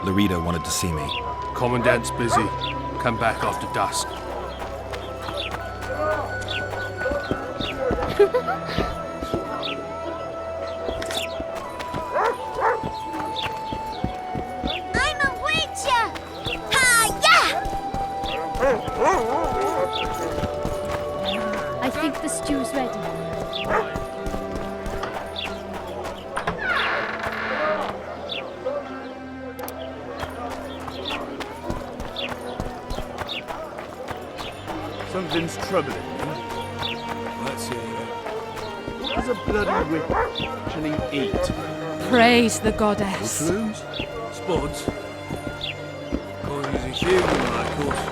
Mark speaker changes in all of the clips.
Speaker 1: Larita wanted to see me.
Speaker 2: Commandant's busy. Come back after dusk.
Speaker 3: I'm a witcher! Ha-ya!
Speaker 4: I think the stew's ready.
Speaker 5: Something's troubling me. Let's hear it. What does a bloody witch actually eat?
Speaker 4: Praise the goddess.
Speaker 5: Mushrooms? Spuds? Oh, he's a human like us.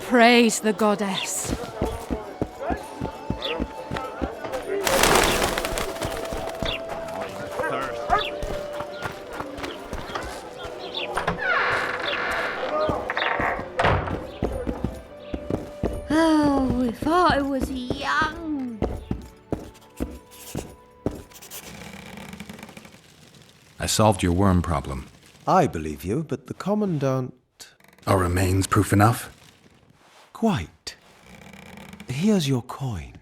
Speaker 4: Praise the goddess.
Speaker 3: Oh, we thought it was young.
Speaker 1: I solved your worm problem.
Speaker 6: I believe you, but the Commandant...
Speaker 1: Are remains proof enough?
Speaker 6: Quite. Here's your coin.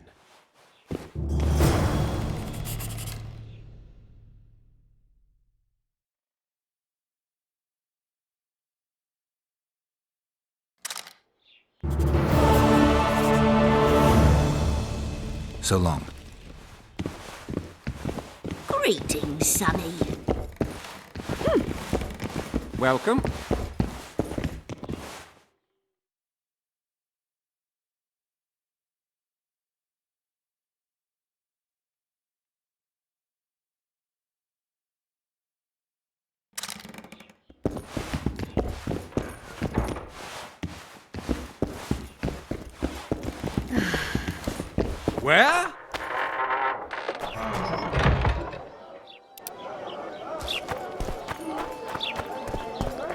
Speaker 1: So long.
Speaker 3: Greetings, Sonny.
Speaker 7: Welcome. Where?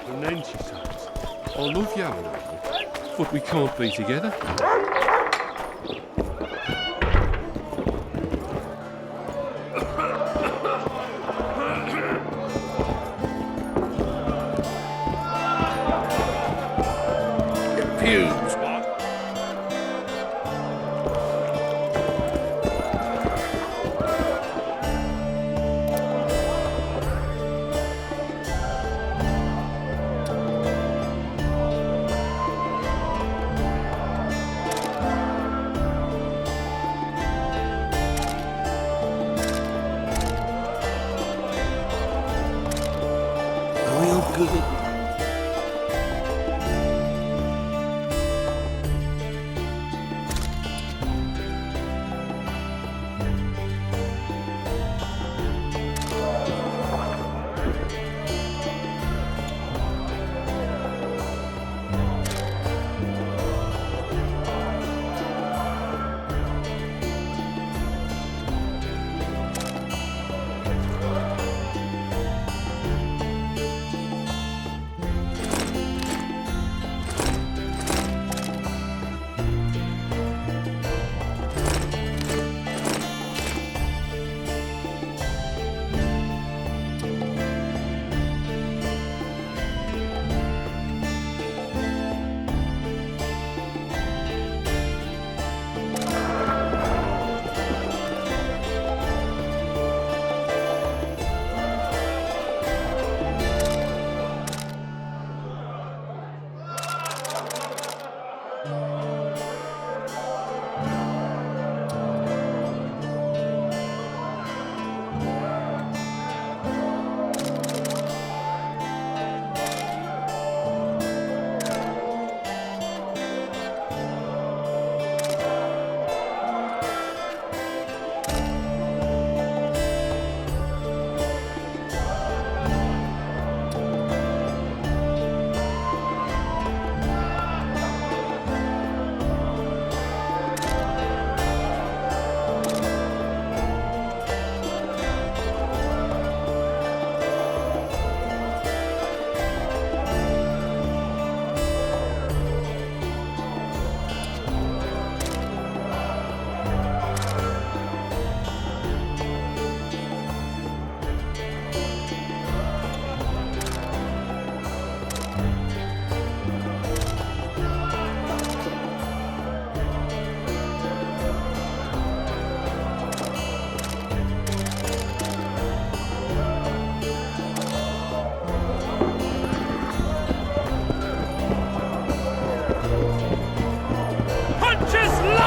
Speaker 2: The name she says. I love you, but we can't be together. Fumes, what?
Speaker 6: Real good.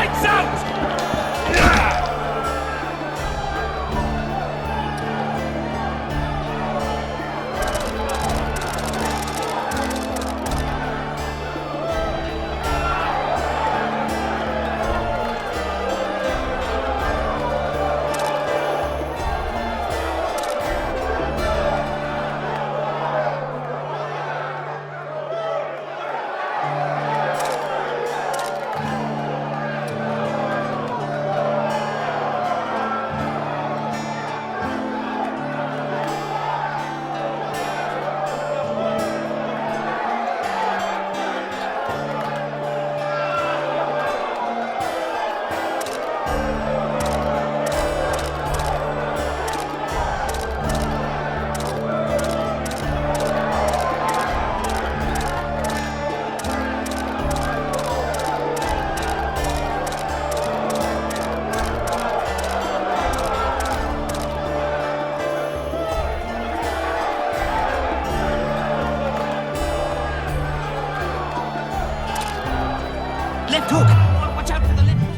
Speaker 2: Lights out!
Speaker 7: Left hook! Watch out for the left hook!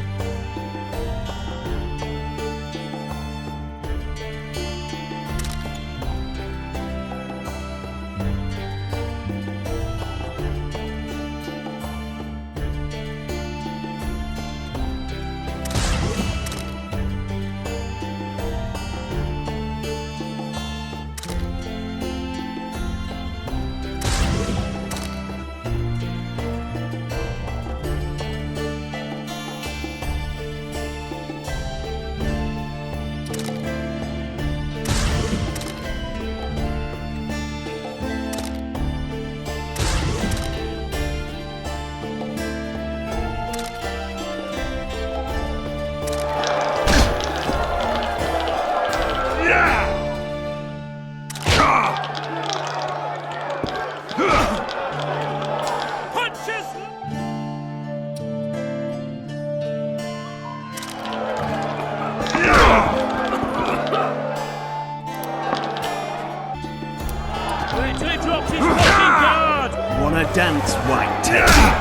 Speaker 2: Wait till he drops his fucking guard!
Speaker 5: Wanna dance, white tail?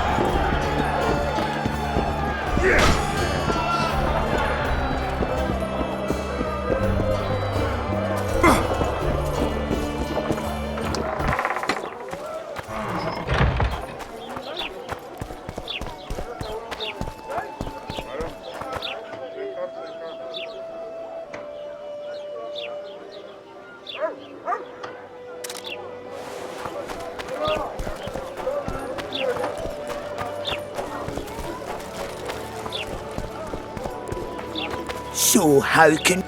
Speaker 5: So how can...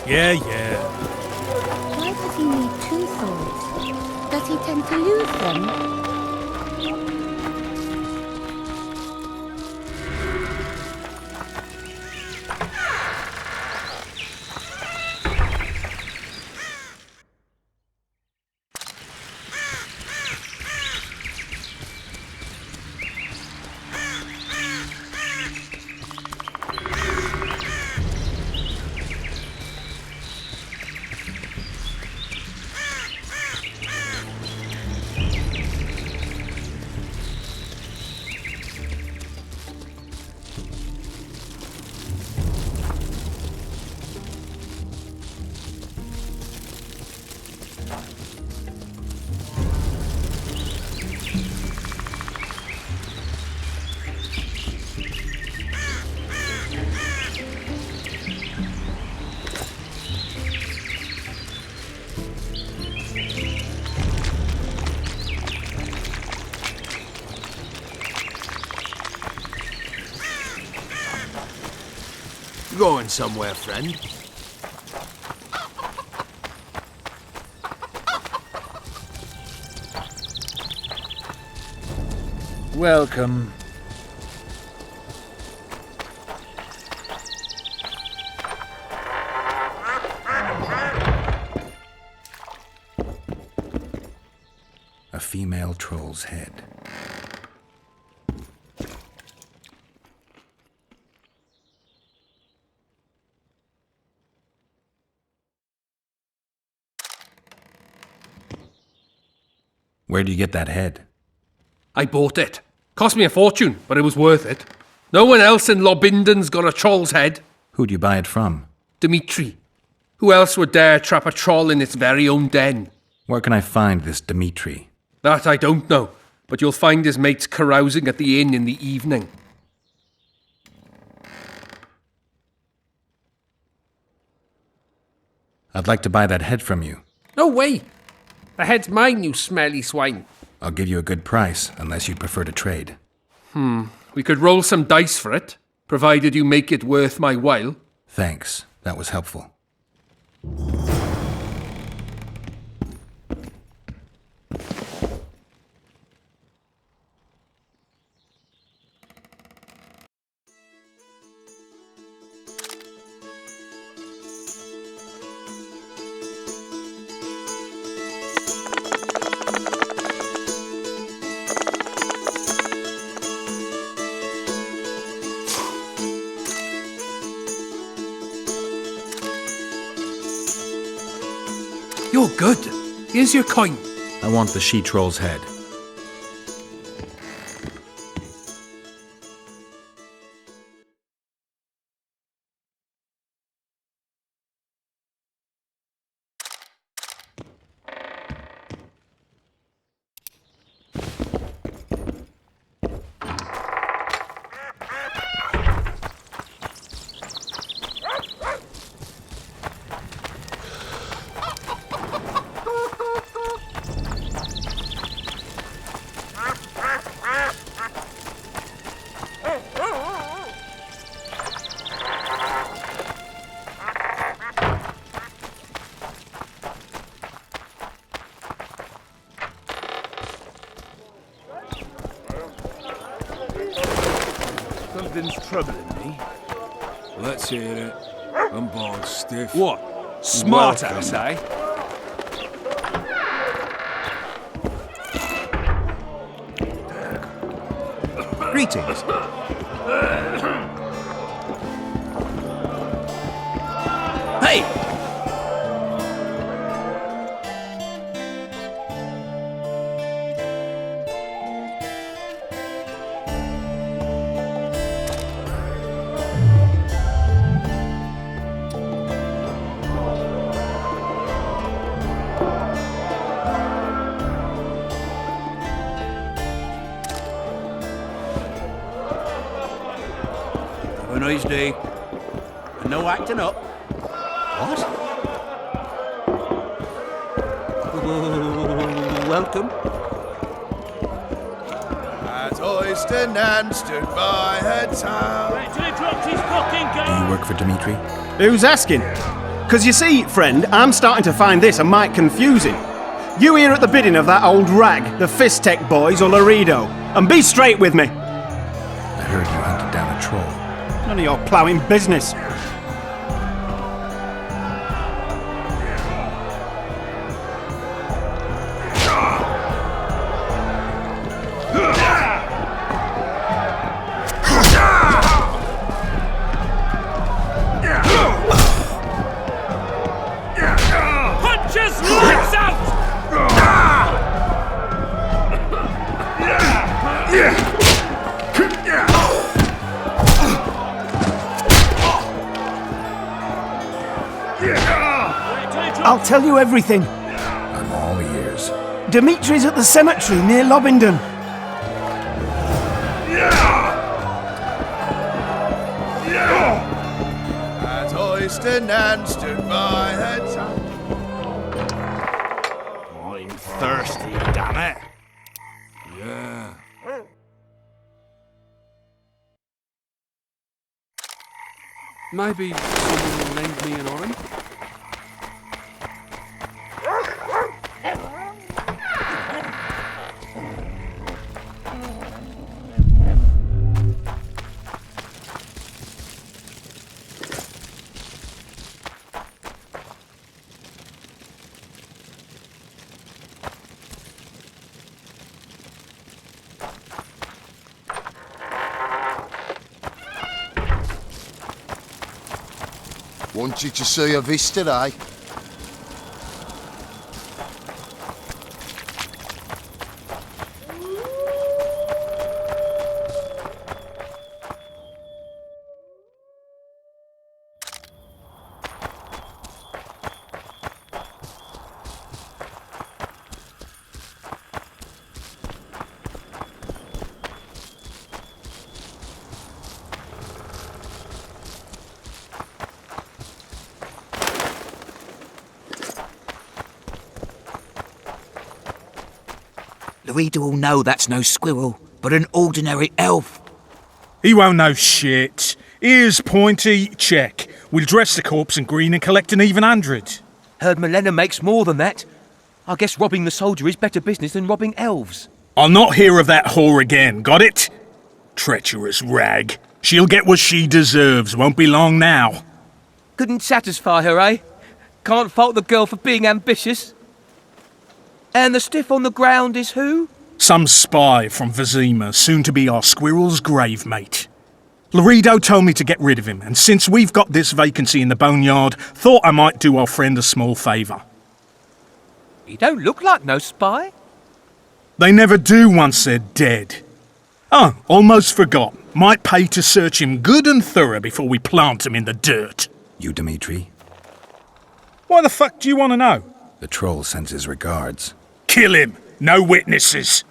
Speaker 2: Yeah, yeah.
Speaker 3: Why does he need two swords? Does he tend to lose them?
Speaker 5: Going somewhere, friend?
Speaker 1: Welcome. A female troll's head. Where'd you get that head?
Speaker 2: I bought it. Cost me a fortune, but it was worth it. No one else in Lobinden's got a troll's head.
Speaker 1: Who'd you buy it from?
Speaker 2: Dimitri. Who else would dare trap a troll in its very own den?
Speaker 1: Where can I find this Dimitri?
Speaker 2: That I don't know, but you'll find his mates carousing at the inn in the evening.
Speaker 1: I'd like to buy that head from you.
Speaker 2: No way! The head's mine, you smelly swine.
Speaker 1: I'll give you a good price, unless you'd prefer to trade.
Speaker 2: We could roll some dice for it, provided you make it worth my while.
Speaker 1: Thanks. That was helpful.
Speaker 2: You're good. Here's your coin.
Speaker 1: I want the she-troll's head.
Speaker 5: Something's troubling me.
Speaker 8: Let's hear it. I'm bored stiff.
Speaker 5: What? Smart ass, eh?
Speaker 6: Greetings.
Speaker 7: Hey! Have a nice day. And no acting up. What? Welcome.
Speaker 5: As I stand and stood by her town.
Speaker 1: Do you work for Dimitri?
Speaker 9: Who's asking? Because you see, friend, I'm starting to find this a mite confusing. You here at the bidding of that old rag, the Fist Tech boys or Laredo, and be straight with me.
Speaker 1: I heard you hunted down a troll.
Speaker 9: None of your ploughing business.
Speaker 2: Punches lights out!
Speaker 9: I'll tell you everything.
Speaker 1: I'm all ears.
Speaker 9: Dimitri's at the cemetery near Lobinden.
Speaker 5: As I stand and stood by her town.
Speaker 7: I'm thirsty, damn it.
Speaker 8: Yeah.
Speaker 2: Maybe someone will lend me an orange?
Speaker 5: Want you to see a vista, eh?
Speaker 7: The reader will know that's no squirrel, but an ordinary elf.
Speaker 10: He won't know shit. Here's Pointy, check. We'll dress the corpse in green and collect an even 100.
Speaker 7: Heard Milena makes more than that. I guess robbing the soldier is better business than robbing elves.
Speaker 10: I'll not hear of that whore again, got it? Treacherous rag. She'll get what she deserves, won't be long now.
Speaker 7: Couldn't satisfy her, eh? Can't fault the girl for being ambitious. And the stiff on the ground is who?
Speaker 10: Some spy from Vizima, soon to be our squirrel's grave mate. Laredo told me to get rid of him, and since we've got this vacancy in the boneyard, thought I might do our friend a small favour.
Speaker 7: He don't look like no spy.
Speaker 10: They never do once they're dead. Oh, almost forgot. Might pay to search him good and thorough before we plant him in the dirt.
Speaker 1: You, Dimitri?
Speaker 10: Why the fuck do you want to know?
Speaker 1: The troll sends his regards.
Speaker 10: Kill him! No witnesses!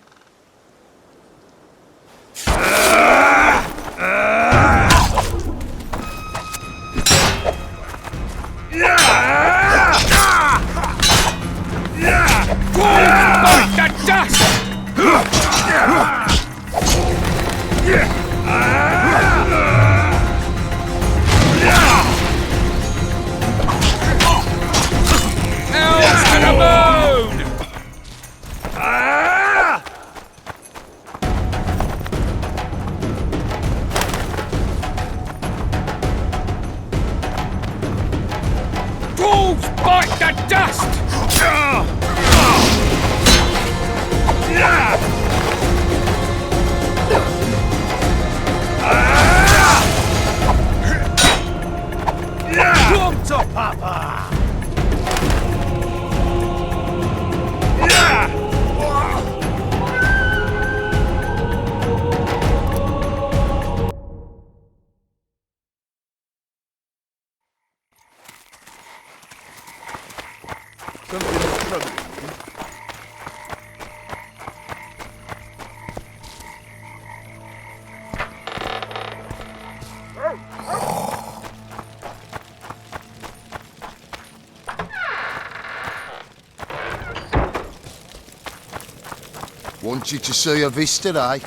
Speaker 11: Want you to see a vista, eh?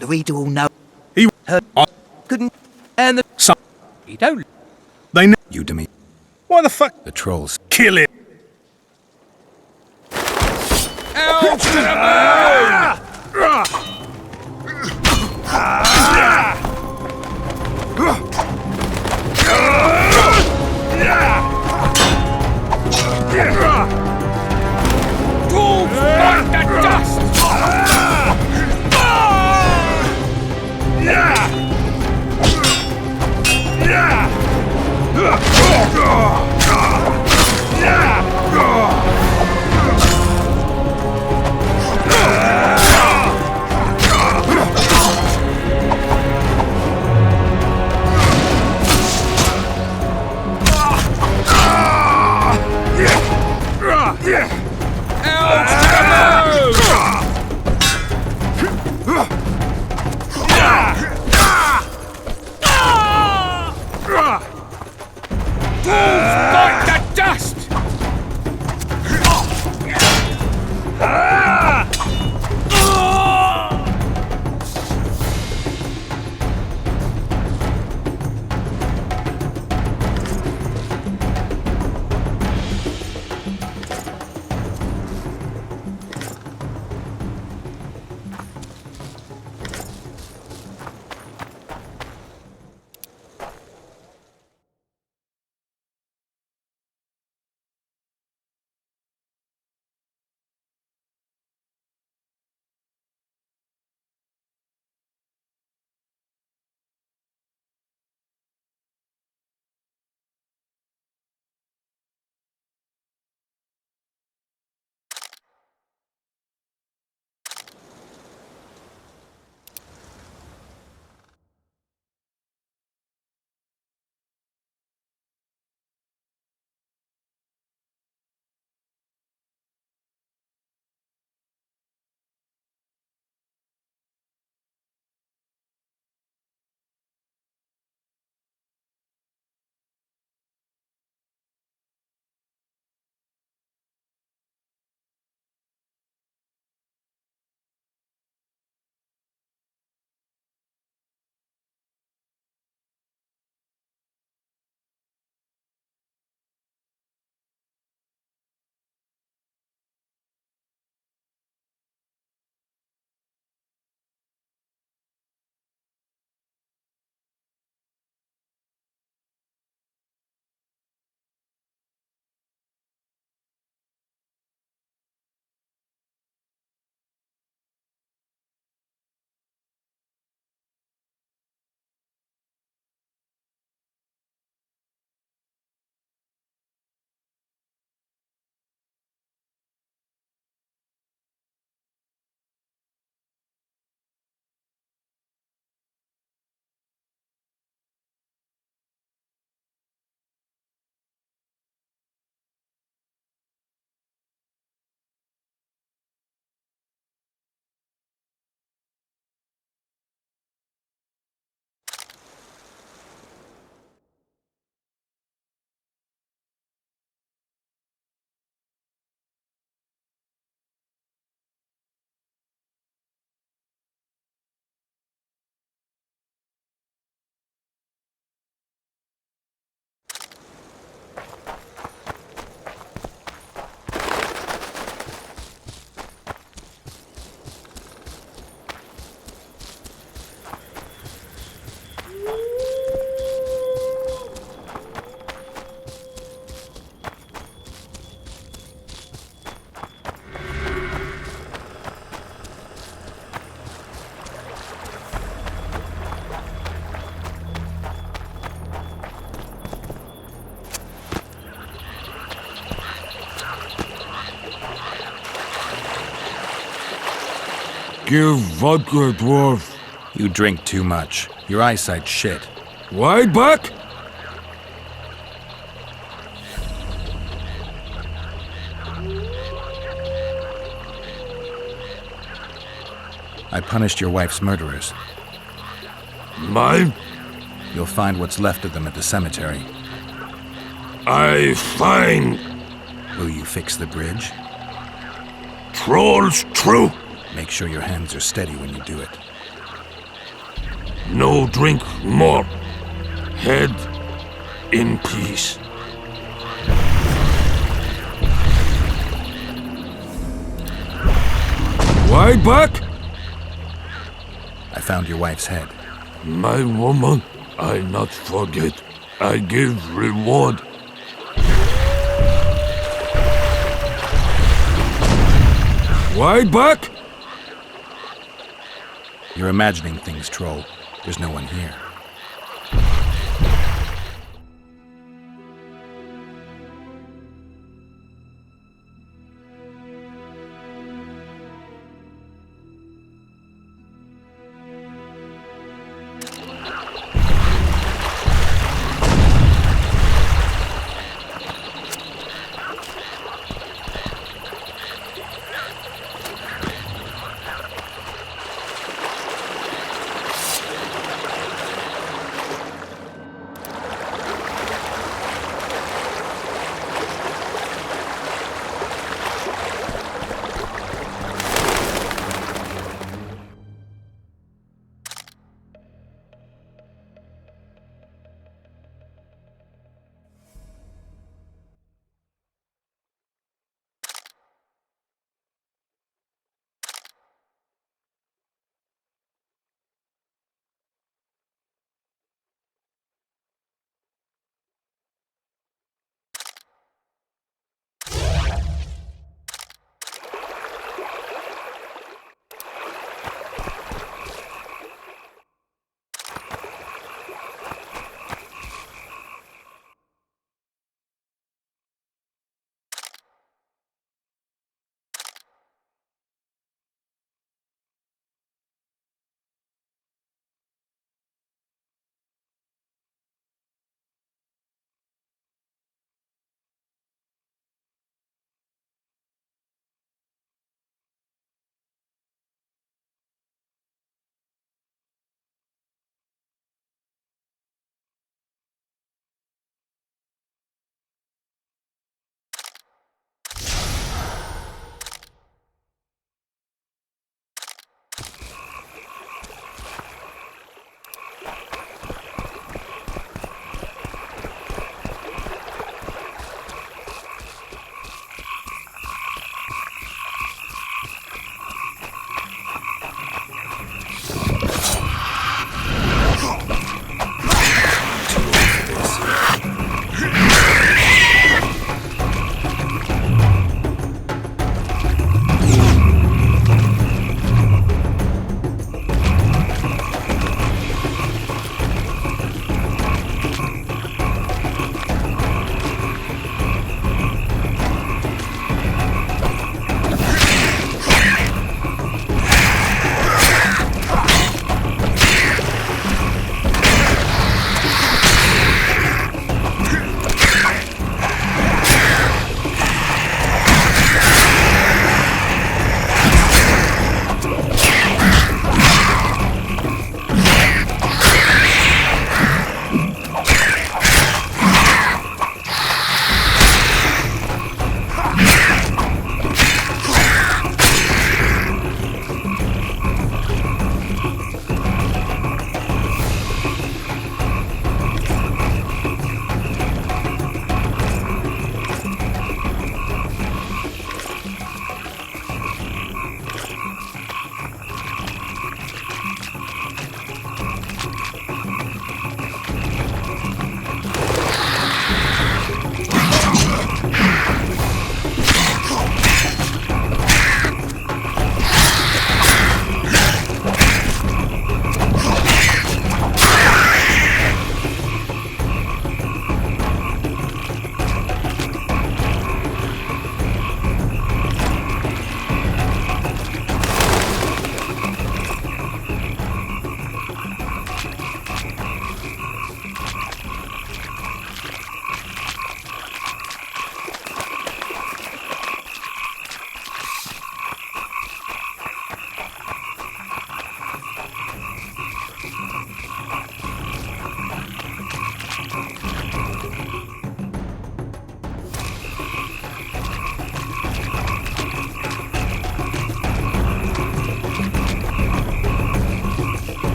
Speaker 7: The reader will know.
Speaker 10: He
Speaker 7: heard. Couldn't. And the.
Speaker 10: Some.
Speaker 7: He don't.
Speaker 10: They know.
Speaker 1: You, Dimitri?
Speaker 10: Why the fuck?
Speaker 1: The trolls.
Speaker 10: Kill him!
Speaker 2: Elves to the moon! Dwarves, bite the dust!
Speaker 8: give vodka, dwarf.
Speaker 1: You drink too much. Your eyesight's shit.
Speaker 8: Wide back?
Speaker 1: I punished your wife's murderers.
Speaker 8: Mine?
Speaker 1: You'll find what's left of them at the cemetery.
Speaker 8: I find
Speaker 1: Will you fix the bridge?
Speaker 8: trolls true.
Speaker 1: Make sure your hands are steady when you do it.
Speaker 8: No drink more. Head in peace. Wide back?
Speaker 1: I found your wife's head.
Speaker 8: My woman, I not forget. I give reward. Wide back?
Speaker 1: You're imagining things, troll. There's no one here.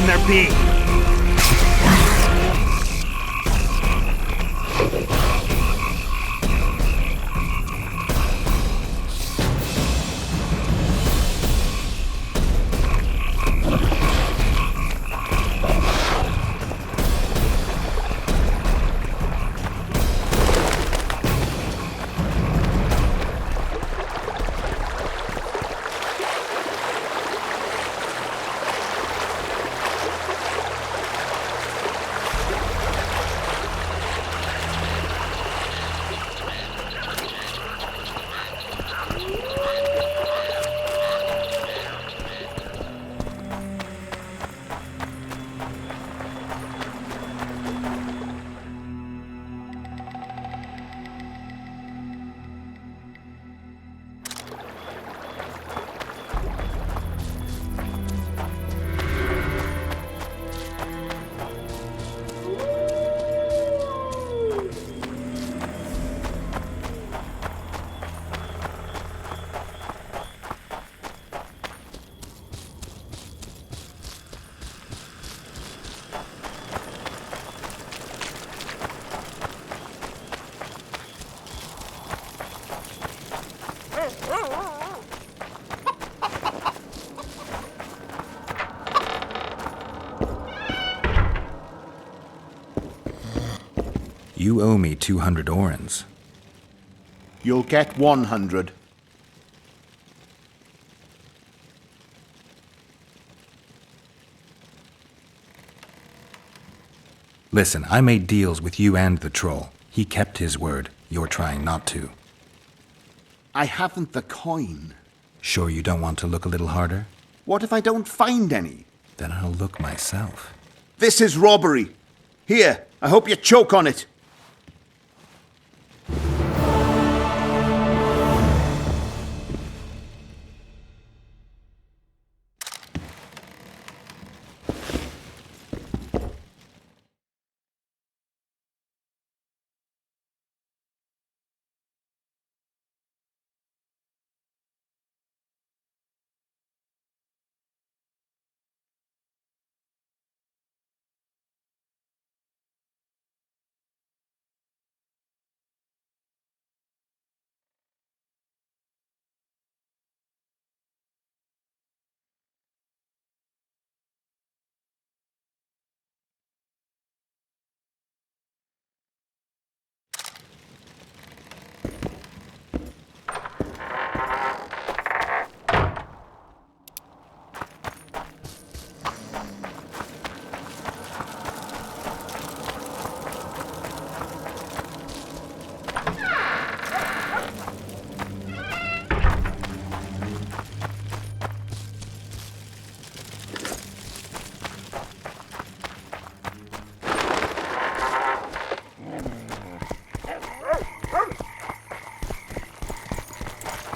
Speaker 9: there be.
Speaker 1: You owe me 200 orens.
Speaker 11: You'll get 100.
Speaker 1: Listen, I made deals with you and the troll. He kept his word. You're trying not to.
Speaker 11: I haven't the coin.
Speaker 1: Sure you don't want to look a little harder?
Speaker 11: What if I don't find any?
Speaker 1: Then I'll look myself.
Speaker 11: This is robbery. Here, I hope you choke on it.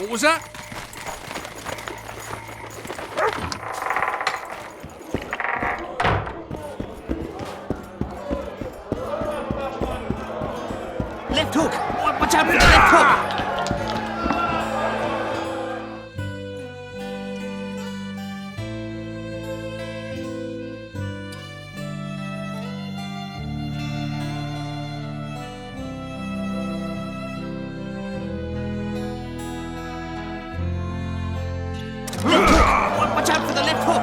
Speaker 2: What was that?
Speaker 7: Left hook! Watch out for the left hook! Watch out for the left hook!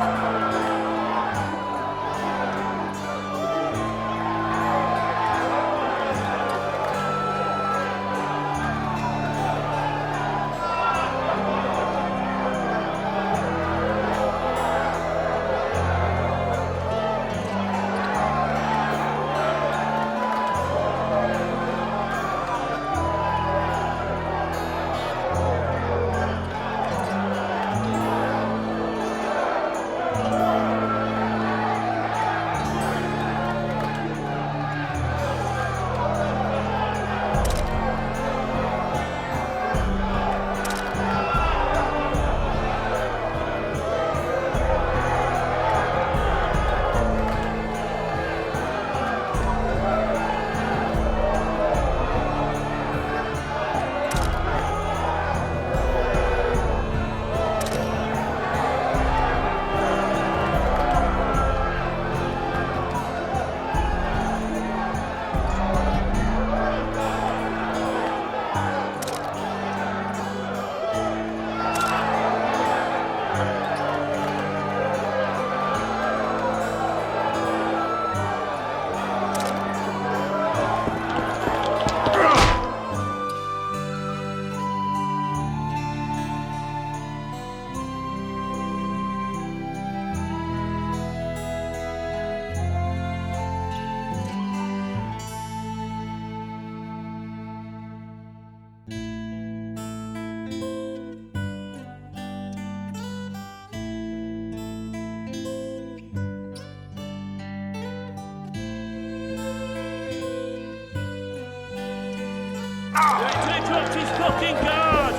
Speaker 5: Wait till he drops his fucking guard!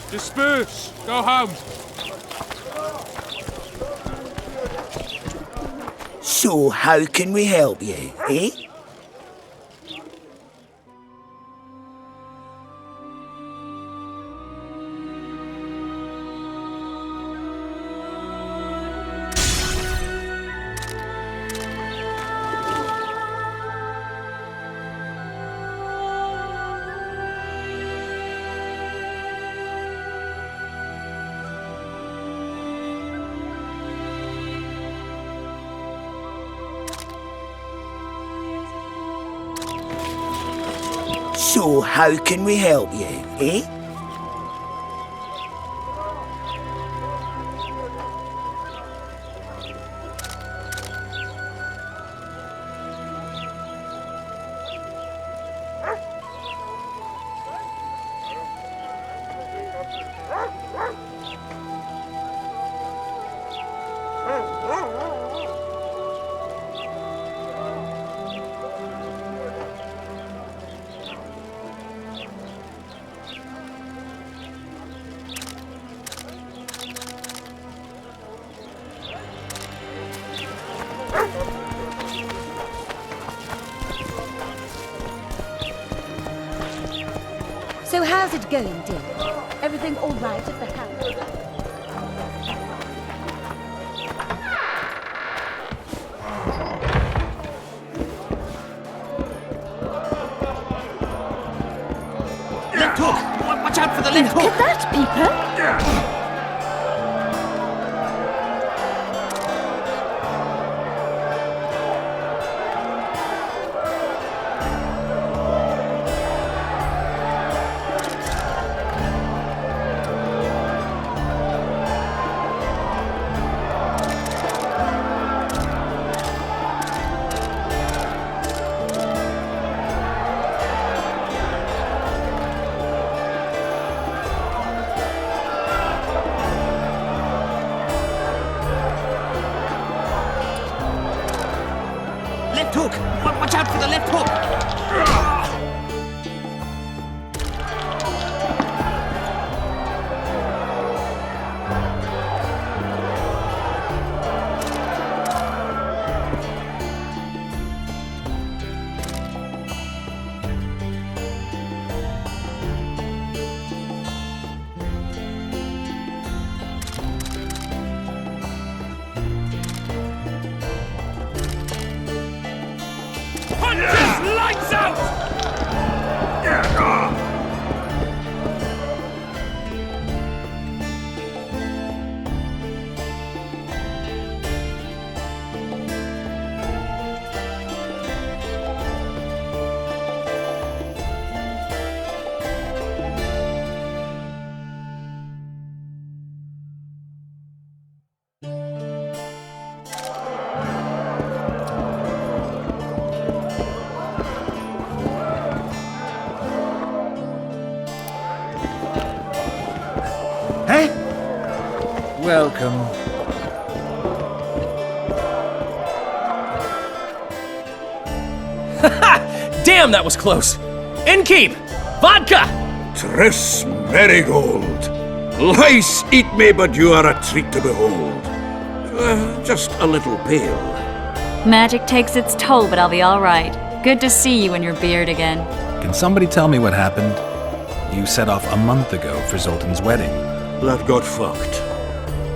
Speaker 2: Disperse! Go home!
Speaker 12: So, how can we help you, eh? So, how can we help you, eh?
Speaker 3: So how's it going, dear? Everything all right at the house?
Speaker 7: Left hook! Watch out for the left hook!
Speaker 3: Look at that, Peeper!
Speaker 7: Left hook! Watch out for the left hook!
Speaker 5: Lights out!
Speaker 9: Hey?
Speaker 6: Welcome.
Speaker 7: Damn, that was close! Innkeep! Vodka!
Speaker 8: Triss Marigold. Lice eat me, but you are a treat to behold. Just a little pale.
Speaker 13: Magic takes its toll, but I'll be all right. Good to see you and your beard again.
Speaker 1: Can somebody tell me what happened? You set off a month ago for Zoltan's wedding.
Speaker 8: That got fucked.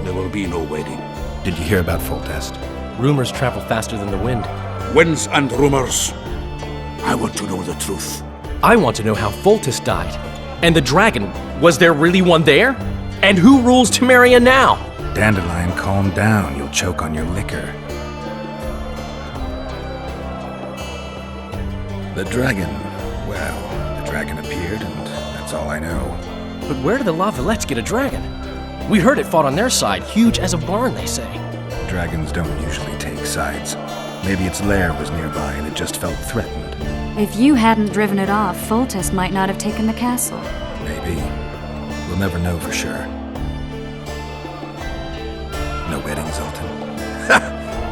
Speaker 8: There will be no wedding.
Speaker 1: Did you hear about Foltest?
Speaker 14: Rumors travel faster than the wind.
Speaker 8: Winds and rumours. I want to know the truth.
Speaker 14: I want to know how Foltest died. And the dragon, was there really one there? And who rules Temeria now?
Speaker 1: Dandelion, calm down. You'll choke on your liquor. The dragon. Well, the dragon appeared, and that's all I know.
Speaker 14: But where did the Lavalettes get a dragon? We heard it fought on their side, huge as a barn, they say.
Speaker 1: Dragons don't usually take sides. Maybe its lair was nearby and it just felt threatened.
Speaker 13: If you hadn't driven it off, Foltest might not have taken the castle.
Speaker 1: Maybe. We'll never know for sure. No wedding, Zoltan.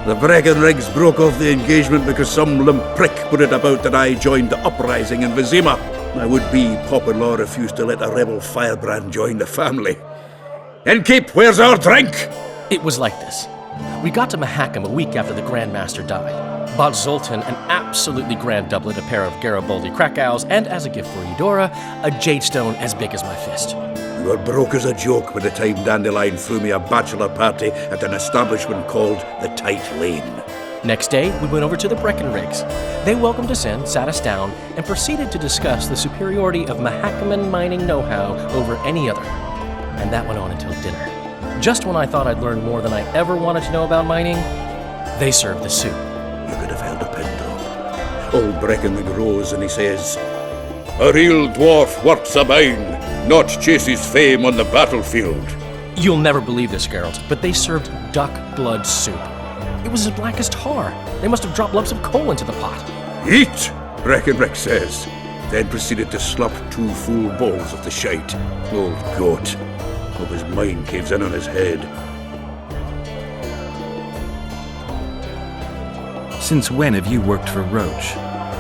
Speaker 8: The Breckenrigs broke off the engagement because some limp prick put it about that I joined the uprising in Vizima. My would-be Popper-in-law refused to let a rebel firebrand join the family. Innkeep, where's our drink?
Speaker 14: It was like this. We got to Mahakam a week after the Grand Master died. Bought Zoltan an absolutely grand doublet, a pair of Garibaldi Krakau's, and as a gift for Eudora, a jade stone as big as my fist.
Speaker 8: You were broke as a joke by the time Dandelion threw me a bachelor party at an establishment called the Tight Lane.
Speaker 14: Next day, we went over to the Breckenrigs. They welcomed us in, sat us down, and proceeded to discuss the superiority of Mahakaman mining know-how over any other. And that went on until dinner. Just when I thought I'd learned more than I ever wanted to know about mining, they served the soup.
Speaker 8: You could have held a pin drop. Old Breckenrig rose and he says, "A real dwarf works a mine, not chases fame on the battlefield."
Speaker 14: You'll never believe this, Geralt, but they served duck blood soup. It was as black as tar. They must have dropped lumps of coal into the pot.
Speaker 8: "Eat," Breckenrig says, then proceeded to slurp 2 full bowls of the shite. Old goat. Hope his mind caves in on his head.
Speaker 1: Since when have you worked for Roach?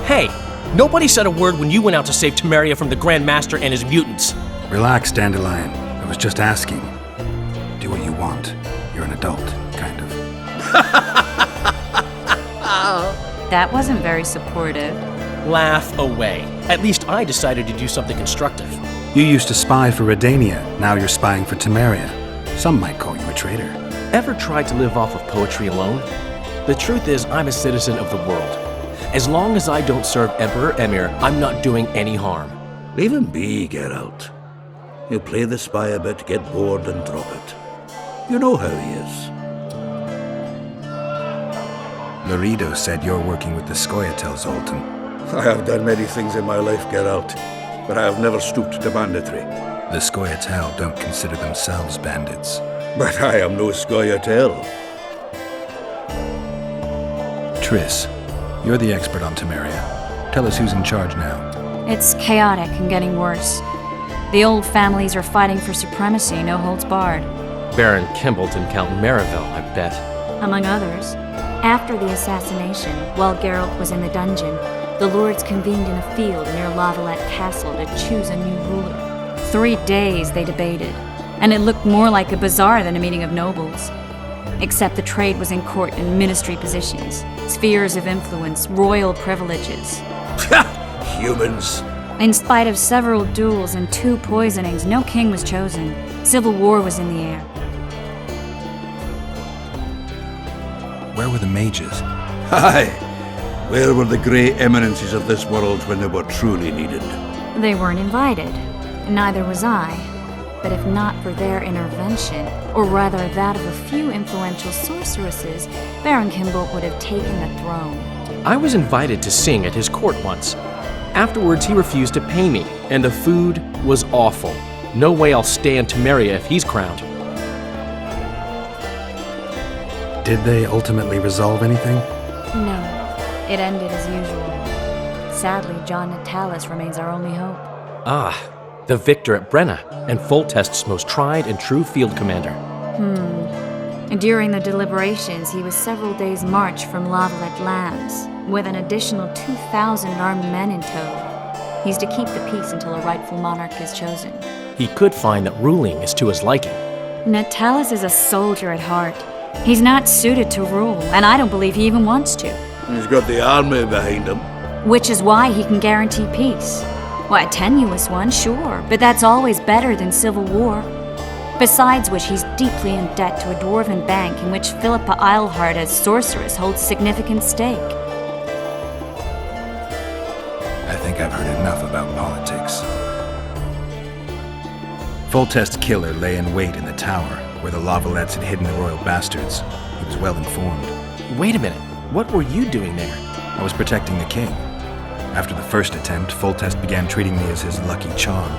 Speaker 14: Hey, nobody said a word when you went out to save Temeria from the Grand Master and his mutants.
Speaker 1: Relax, Dandelion. I was just asking. Do what you want. You're an adult, kind of.
Speaker 13: That wasn't very supportive.
Speaker 14: Laugh away. At least I decided to do something constructive.
Speaker 1: You used to spy for Redania. Now you're spying for Temeria. Some might call you a traitor.
Speaker 14: Ever tried to live off of poetry alone? The truth is, I'm a citizen of the world. As long as I don't serve Emperor Emir, I'm not doing any harm.
Speaker 8: Leave him be, Geralt. He'll play the spy a bit, get bored and drop it. You know how he is.
Speaker 1: Laredo said you're working with the Scoia'tael, Zoltan.
Speaker 8: I have done many things in my life, Geralt, but I have never stooped to banditry.
Speaker 1: The Scoia'tael don't consider themselves bandits.
Speaker 8: But I am no Scoia'tael.
Speaker 1: Triss, you're the expert on Temeria. Tell us who's in charge now.
Speaker 13: It's chaotic and getting worse. The old families are fighting for supremacy, no holds barred.
Speaker 14: Baron Kimbolt and Count Mariville, I bet.
Speaker 13: Among others. After the assassination, while Geralt was in the dungeon, the lords convened in a field near Lavalette Castle to choose a new ruler. 3 days they debated, and it looked more like a bazaar than a meeting of nobles. Except the trade was in court and ministry positions, spheres of influence, royal privileges.
Speaker 8: Humans.
Speaker 13: In spite of several duels and 2 poisonings, no king was chosen. Civil war was in the air.
Speaker 1: Where were the mages?
Speaker 8: Aye. Where were the grey eminences of this world when they were truly needed?
Speaker 13: They weren't invited. Neither was I. But if not for their intervention, or rather that of a few influential sorceresses, Baron Kimbolt would have taken the throne.
Speaker 14: I was invited to sing at his court once. Afterwards, he refused to pay me, and the food was awful. No way I'll stay in Temeria if he's crowned.
Speaker 1: Did they ultimately resolve anything?
Speaker 13: No. It ended as usual. Sadly, John Natalis remains our only hope.
Speaker 14: Ah, the victor at Brenna, and Foltest's most tried and true field commander.
Speaker 13: During the deliberations, he was several days' march from Lavalette lands, with an additional 2,000 armed men in tow. He's to keep the peace until a rightful monarch is chosen.
Speaker 14: He could find that ruling is to his liking.
Speaker 13: Natalis is a soldier at heart. He's not suited to rule, and I don't believe he even wants to.
Speaker 8: He's got the army behind him.
Speaker 13: Which is why he can guarantee peace. Well, a tenuous one, sure, but that's always better than civil war. Besides which, he's deeply in debt to a dwarven bank in which Philippa Eilhart as sorceress holds significant stake.
Speaker 1: I think I've heard enough about politics. Foltest's killer lay in wait in the tower, where the Lavalettes had hidden the royal bastards. He was well informed.
Speaker 14: Wait a minute. What were you doing there?
Speaker 1: I was protecting the king. After the first attempt, Foltest began treating me as his lucky charm.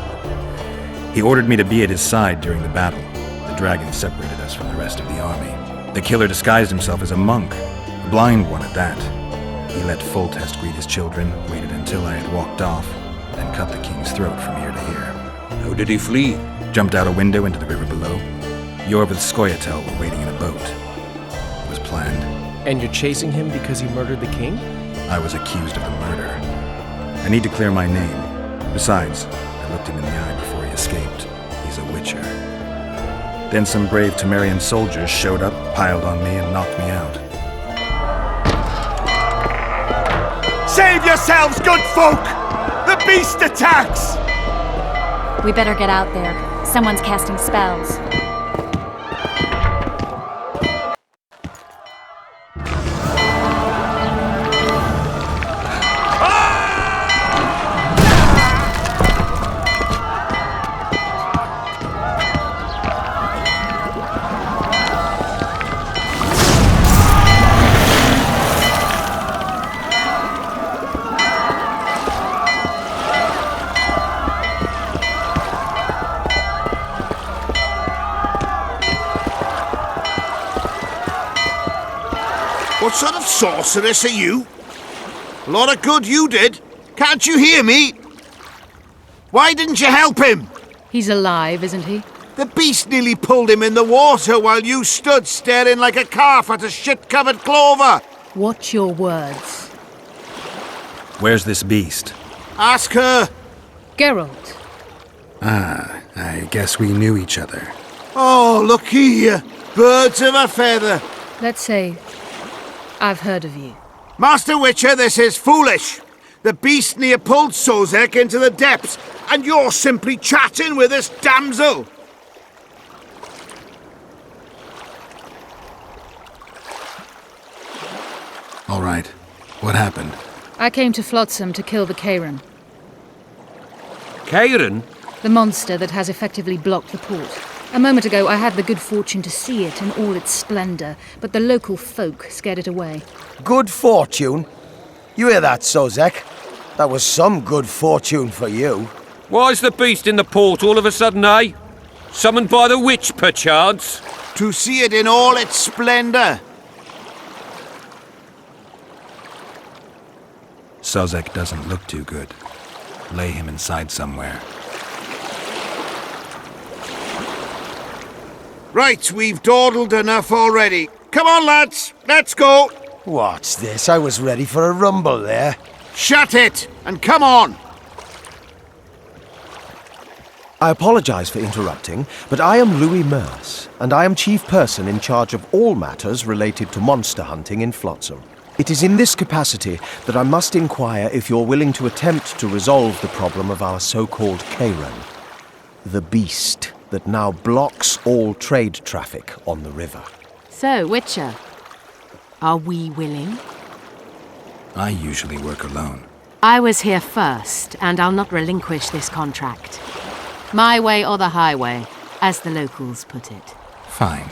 Speaker 1: He ordered me to be at his side during the battle. The dragon separated us from the rest of the army. The killer disguised himself as a monk, a blind one at that. He let Foltest greet his children, waited until I had walked off, and cut the king's throat from ear to ear.
Speaker 8: How did he flee?
Speaker 1: Jumped out a window into the river below. Jorv with Skoyatel were waiting in a boat. It was planned.
Speaker 14: And you're chasing him because he murdered the king?
Speaker 1: I was accused of the murder. I need to clear my name. Besides, I looked him in the eye before he escaped. He's a witcher. Then some brave Temerian soldiers showed up, piled on me, and knocked me out.
Speaker 11: Save yourselves, good folk! The beast attacks!
Speaker 13: We better get out there. Someone's casting spells.
Speaker 11: What sort of sorceress are you? A lot of good you did. Can't you hear me? Why didn't you help him?
Speaker 4: He's alive, isn't he?
Speaker 11: The beast nearly pulled him in the water while you stood staring like a calf at a shit-covered clover.
Speaker 4: Watch your words.
Speaker 1: Where's this beast?
Speaker 11: Ask her.
Speaker 4: Geralt.
Speaker 1: Ah, I guess we knew each other.
Speaker 11: Oh, look here. Birds of a feather.
Speaker 4: Let's say I've heard of you.
Speaker 11: Master Witcher, this is foolish. The beast near pulled Sozek into the depths, and you're simply chatting with this damsel.
Speaker 1: All right. What happened?
Speaker 4: I came to Flotsam to kill the Kairan,
Speaker 7: Kairan?
Speaker 4: the monster that has effectively blocked the port. A moment ago, I had the good fortune to see it in all its splendor, but the local folk scared it away.
Speaker 12: Good fortune? You hear that, Sozek? That was some good fortune for you.
Speaker 7: Why's the beast in the port all of a sudden, eh? Summoned by the witch, perchance?
Speaker 11: To see it in all its splendor.
Speaker 1: Sozek doesn't look too good. Lay him inside somewhere.
Speaker 11: Right, we've dawdled enough already. Come on, lads, let's go.
Speaker 12: What's this? I was ready for a rumble there.
Speaker 11: Shut it, and come on.
Speaker 15: I apologize for interrupting, but I am Louis Merce, and I am chief person in charge of all matters related to monster hunting in Flotsam. It is in this capacity that I must inquire if you're willing to attempt to resolve the problem of our so-called Kairan, the beast that now blocks all trade traffic on the river.
Speaker 4: So, Witcher, are we willing?
Speaker 1: I usually work alone.
Speaker 4: I was here first, and I'll not relinquish this contract. My way or the highway, as the locals put it.
Speaker 1: Fine.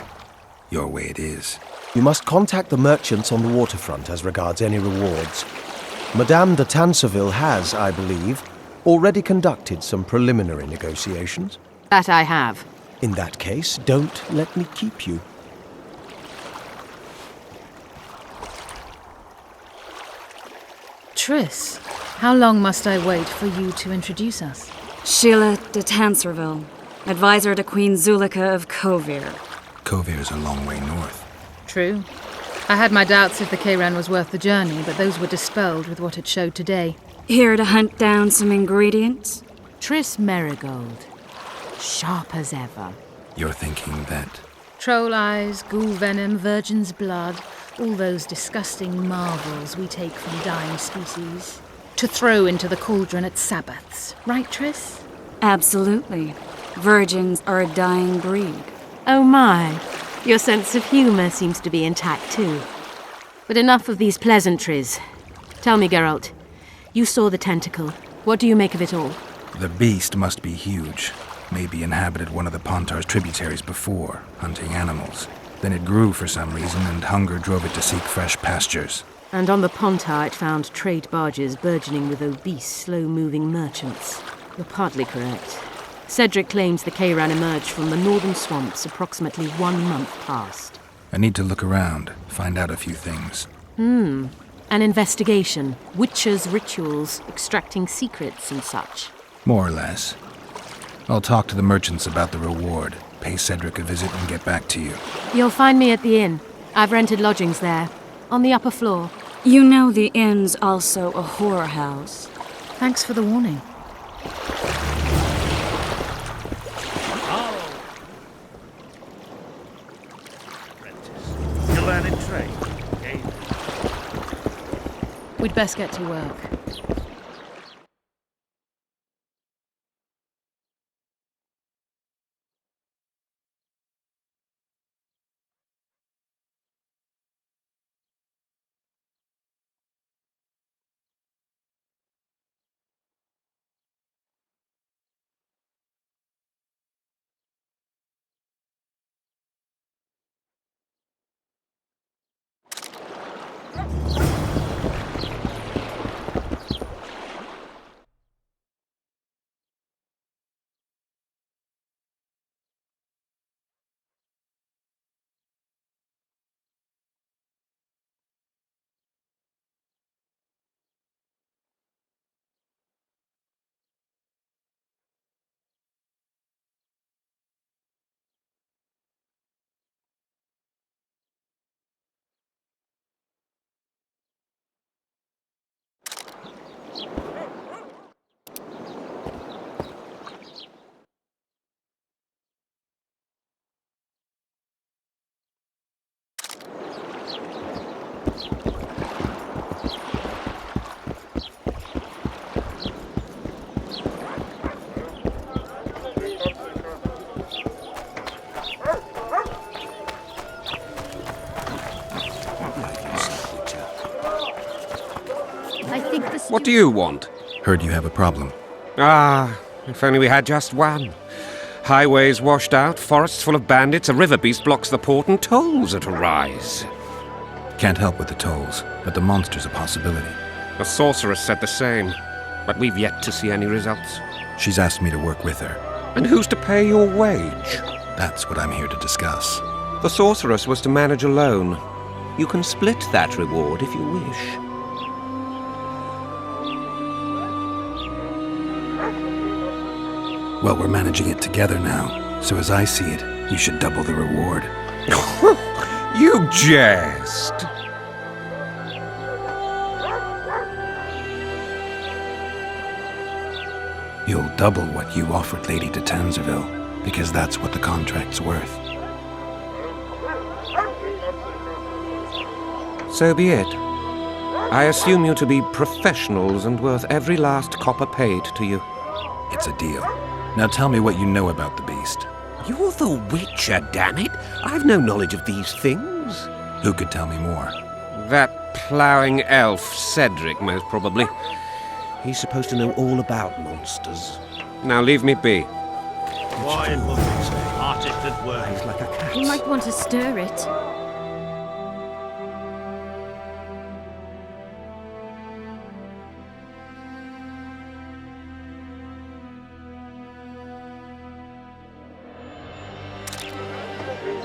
Speaker 1: Your way it is.
Speaker 15: You must contact the merchants on the waterfront as regards any rewards. Madame de Tanseville has, I believe, already conducted some preliminary negotiations.
Speaker 4: That I have.
Speaker 15: In that case, don't let me keep you.
Speaker 4: Triss, how long must I wait for you to introduce us?
Speaker 13: Sheila de Tanserville, advisor to Queen Zulika of Kovir.
Speaker 1: Kovir's a long way north.
Speaker 4: True. I had my doubts if the Kairan was worth the journey, but those were dispelled with what it showed today.
Speaker 13: Here to hunt down some ingredients?
Speaker 4: Triss Merigold. Sharp as ever.
Speaker 1: You're thinking that...
Speaker 4: Troll eyes, ghoul venom, virgin's blood, all those disgusting marvels we take from dying species, to throw into the cauldron at Sabbaths. Right, Triss?
Speaker 13: Absolutely. Virgins are a dying breed.
Speaker 16: Oh my. Your sense of humour seems to be intact too. But enough of these pleasantries. Tell me, Geralt. You saw the tentacle. What do you make of it all?
Speaker 1: The beast must be huge. Maybe inhabited one of the Pontar's tributaries before, hunting animals. Then it grew for some reason, and hunger drove it to seek fresh pastures.
Speaker 16: And on the Pontar it found trade barges burgeoning with obese, slow-moving merchants. You're partly correct. Cedric claims the Kayran emerged from the northern swamps approximately 1 month past.
Speaker 1: I need to look around, find out a few things.
Speaker 16: An investigation. Witches' rituals, extracting secrets and such.
Speaker 1: More or less. I'll talk to the merchants about the reward, pay Cedric a visit and get back to you.
Speaker 16: You'll find me at the inn. I've rented lodgings there, on the upper floor.
Speaker 13: You know the inn's also a whorehouse.
Speaker 4: Thanks for the warning.
Speaker 5: You learn in trade.
Speaker 4: We'd best get to work.
Speaker 17: What do you want?
Speaker 1: Heard you have a problem.
Speaker 17: If only we had just one. Highways washed out, forests full of bandits, a river beast blocks the port, and tolls at a rise.
Speaker 1: Can't help with the tolls, but the monster's a possibility.
Speaker 17: The sorceress said the same, but we've yet to see any results.
Speaker 1: She's asked me to work with her.
Speaker 17: And who's to pay your wage?
Speaker 1: That's what I'm here to discuss.
Speaker 17: The sorceress was to manage alone. You can split that reward if you wish.
Speaker 1: Well, we're managing it together now, so as I see it, you should double the reward.
Speaker 17: You jest!
Speaker 1: You'll double what you offered Lady de Tanzerville, because that's what the contract's worth.
Speaker 17: So be it. I assume you to be professionals and worth every last copper paid to you.
Speaker 1: It's a deal. Now tell me what you know about the beast.
Speaker 17: You're the Witcher, damn it! I've no knowledge of these things.
Speaker 1: Who could tell me more?
Speaker 17: That ploughing elf, Cedric, most probably. He's supposed to know all about monsters. Now leave me be.
Speaker 5: Quiet, puppies. Artisted words like a cat.
Speaker 16: You might want to stir it.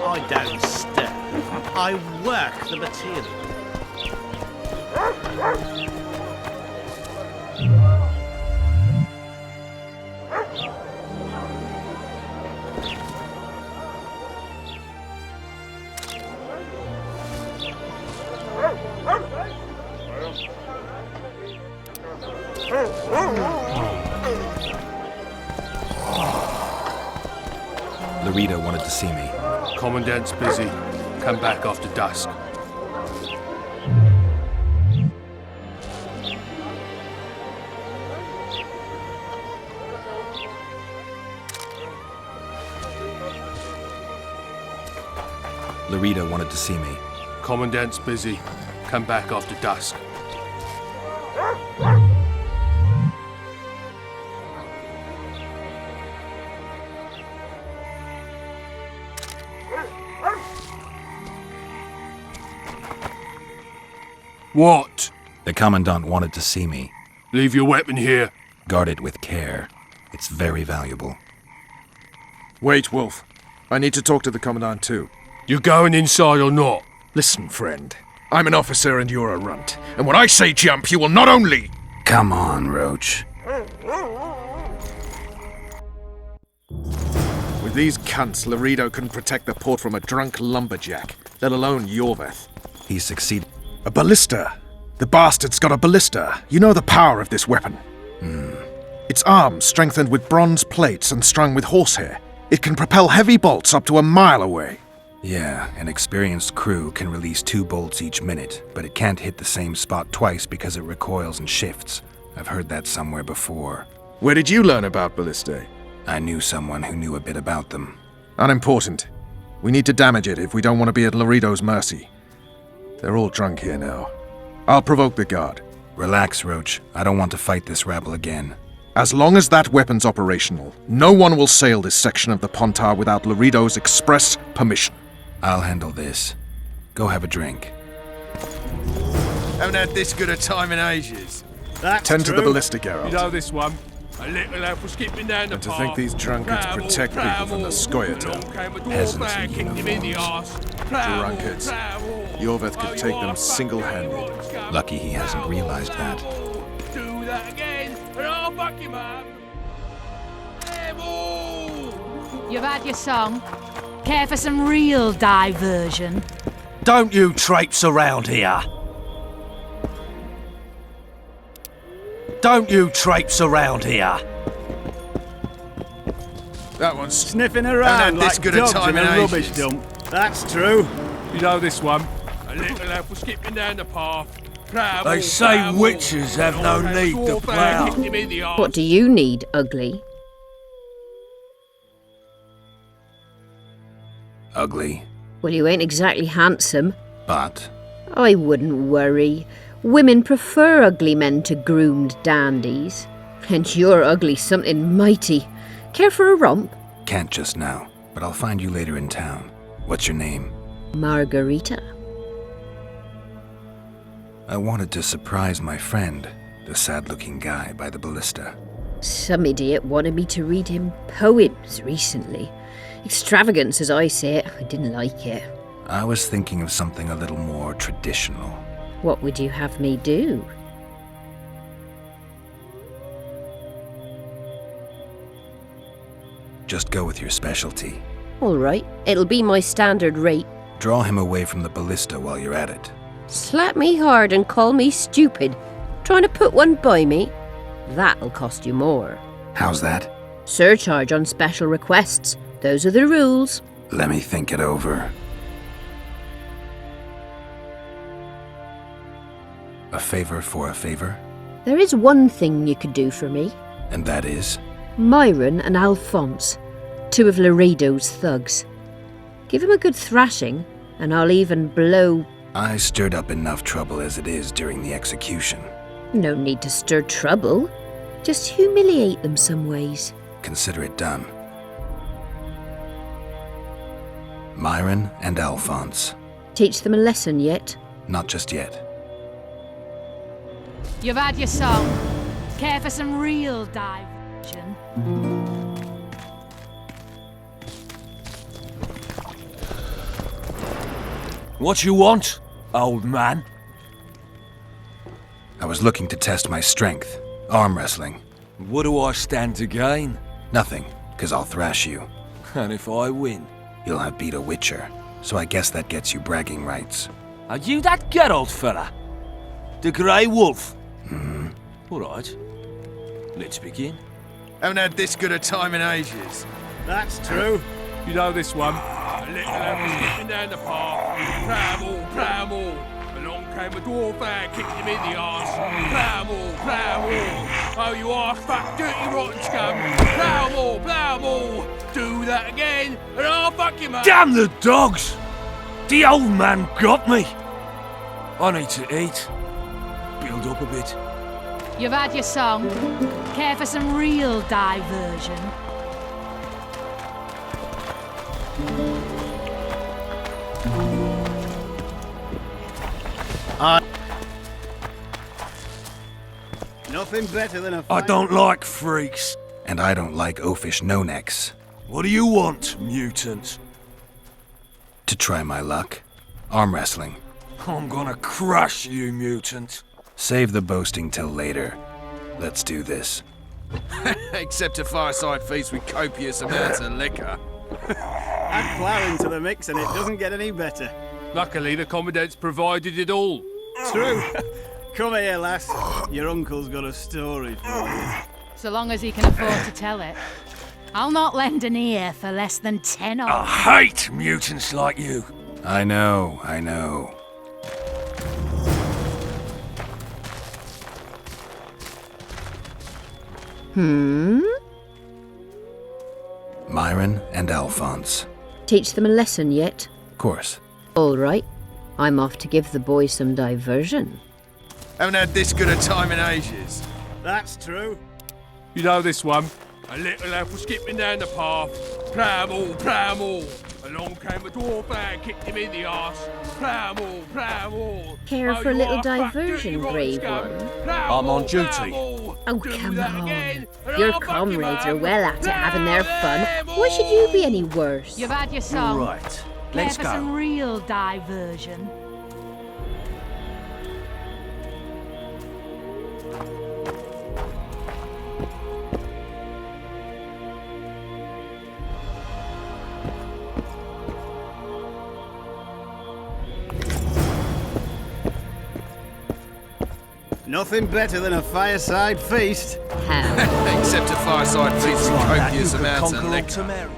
Speaker 5: I don't stir. I work the material.
Speaker 1: Larita wanted to see me.
Speaker 2: Commandant's busy. Come back after dusk.
Speaker 1: Laredo wanted to see me.
Speaker 2: Commandant's busy. Come back after dusk. What?
Speaker 1: The Commandant wanted to see me.
Speaker 2: Leave your weapon here.
Speaker 1: Guard it with care. It's very valuable.
Speaker 6: Wait, Wolf. I need to talk to the Commandant too.
Speaker 2: You going inside or not?
Speaker 6: Listen, friend. I'm an officer and you're a runt. And when I say jump, you will not only...
Speaker 1: Come on, Roach.
Speaker 6: With these cunts, Laredo couldn't protect the port from a drunk lumberjack, let alone Yorveth.
Speaker 1: He succeeded.
Speaker 6: A ballista. The bastard's got a ballista. You know the power of this weapon. Its arms strengthened with bronze plates and strung with horsehair. It can propel heavy bolts up to a mile away.
Speaker 1: Yeah, an experienced crew can release 2 bolts each minute, but it can't hit the same spot twice because it recoils and shifts. I've heard that somewhere before.
Speaker 6: Where did you learn about ballistae?
Speaker 1: I knew someone who knew a bit about them.
Speaker 6: Unimportant. We need to damage it if we don't want to be at Laredo's mercy. They're all drunk here now. I'll provoke the guard.
Speaker 1: Relax, Roach. I don't want to fight this rabble again.
Speaker 6: As long as that weapon's operational, no one will sail this section of the Pontar without Laredo's express permission.
Speaker 1: I'll handle this. Go have a drink.
Speaker 5: Haven't had this good a time in ages.
Speaker 9: That's
Speaker 6: Tend
Speaker 9: true.
Speaker 6: to the ballista, Geralt.
Speaker 2: You know this one. A little lad was skipping down the
Speaker 6: And to
Speaker 2: path.
Speaker 6: think these drunkards protect people from the Scoia'tael.
Speaker 1: Peasants in
Speaker 2: kicked him in the arse.
Speaker 6: Drunkards. Yorveth could take them single-handed.
Speaker 1: Lucky he hasn't realized that.
Speaker 2: Do that again, and I'll fuck him up.
Speaker 4: You've had your song. Care for some real diversion?
Speaker 12: Don't you traipse around here. Don't you traipse around here.
Speaker 5: That one's
Speaker 9: Sniffing
Speaker 5: Haven't
Speaker 9: around
Speaker 5: had
Speaker 9: like
Speaker 5: this good a
Speaker 9: dogs
Speaker 5: time
Speaker 9: in a
Speaker 5: in
Speaker 9: rubbish
Speaker 5: ages.
Speaker 9: dump. That's true.
Speaker 2: You know this one. A little lad was skipping down the path.
Speaker 12: They say witches have no need to plough.
Speaker 16: What do you need, ugly?
Speaker 1: Ugly,
Speaker 16: Well, you ain't exactly handsome.
Speaker 1: but
Speaker 16: I wouldn't worry. Women prefer ugly men to groomed dandies. And you're ugly something mighty. Care for a romp?
Speaker 1: can't just now. But I'll find you later in town. What's your name?
Speaker 16: Margarita.
Speaker 1: I wanted to surprise my friend, the sad-looking guy by the ballista.
Speaker 16: Some idiot wanted me to read him poems recently. Extravagance, as I say it. I didn't like it.
Speaker 1: I was thinking of something a little more traditional.
Speaker 16: What would you have me do?
Speaker 1: Just go with your specialty.
Speaker 16: All right, it'll be my standard rate.
Speaker 1: Draw him away from the ballista while you're at it.
Speaker 16: Slap me hard and call me stupid. Trying to put one by me? That'll cost you more.
Speaker 1: How's that?
Speaker 16: Surcharge on special requests. Those are the rules.
Speaker 1: Let me think it over. A favor for a favor?
Speaker 16: There is one thing you could do for me.
Speaker 1: And that is?
Speaker 16: Myron and Alphonse, 2 of Laredo's thugs. Give him a good thrashing, and I'll even blow...
Speaker 1: I stirred up enough trouble as it is during the execution.
Speaker 16: No need to stir trouble. Just humiliate them some ways.
Speaker 1: Consider it done. Myron and Alphonse.
Speaker 16: Teach them a lesson yet?
Speaker 1: Not just yet.
Speaker 4: You've had your song. Care for some real diversion?
Speaker 12: What you want, old man?
Speaker 1: I was looking to test my strength. Arm wrestling.
Speaker 12: What do I stand to gain?
Speaker 1: Nothing, 'cause I'll thrash you.
Speaker 12: And if I win?
Speaker 1: You'll have beat a witcher, so I guess that gets you bragging rights.
Speaker 12: Are you that Geralt fella? The Grey Wolf?
Speaker 1: Hmm.
Speaker 12: All right. Let's begin.
Speaker 5: Haven't had this good a time in ages.
Speaker 9: That's true.
Speaker 2: You know this one. A little lad was skipping down the path. Plough. Along came a dwarf and kicked him in the arse. Plough. Oh, you arse fuck, dirty rotten scum. Plough. Do that again, and I'll fuck him up.
Speaker 12: Damn the dogs!
Speaker 2: The old man got me. I need to eat. Build up a bit.
Speaker 4: You've had your song. Care for some real diversion?
Speaker 9: Nothing better than a
Speaker 2: I don't like freaks.
Speaker 1: And I don't like oafish no-necks.
Speaker 2: What do you want, mutant?
Speaker 1: To try my luck. Arm wrestling.
Speaker 2: I'm gonna crush you, mutant.
Speaker 1: Save the boasting till later. Let's do this.
Speaker 5: Except a fireside feast with copious amounts of liquor.
Speaker 9: Add flour into the mix and it doesn't get any better.
Speaker 2: Luckily, the Commandant's provided it all.
Speaker 9: True. Come here, lass. Your uncle's got a story for you.
Speaker 4: So long as he can afford to tell it. I'll not lend an ear for less than 10 odd.
Speaker 2: I hate mutants like you.
Speaker 1: I know. Myron and Alphonse.
Speaker 18: Teach them a lesson yet?
Speaker 1: Of course.
Speaker 18: All right. I'm off to give the boys some diversion.
Speaker 5: Haven't had this good a time in ages.
Speaker 9: That's true.
Speaker 2: You know this one. A little elf was skipping down the path. Pramble, pramble. Along came a dwarf and kicked him in the arse. Pramble, pramble.
Speaker 18: Care for a little diversion, brave one?
Speaker 2: I'm
Speaker 5: on duty.
Speaker 18: Oh, come on. Your comrades are well at it having their fun. Why should you be any worse?
Speaker 4: You've had your song.
Speaker 5: Right.
Speaker 4: Care
Speaker 5: Let's
Speaker 4: for
Speaker 5: go.
Speaker 4: some real diversion?
Speaker 9: Nothing better than a fireside feast.
Speaker 18: How?
Speaker 5: Except a fireside feast with copious amounts of liquor.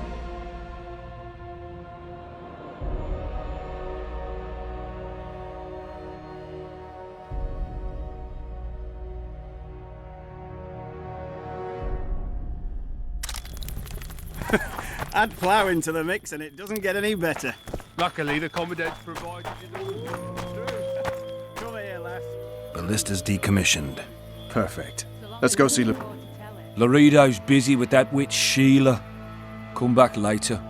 Speaker 9: Add flour into the mix and it doesn't get any better.
Speaker 2: Luckily, the Commandant's provided it all.
Speaker 9: Come here, lass.
Speaker 1: Ballista's decommissioned.
Speaker 6: Perfect. Let's go see
Speaker 2: Laredo's busy with that witch Sheila. Come back later.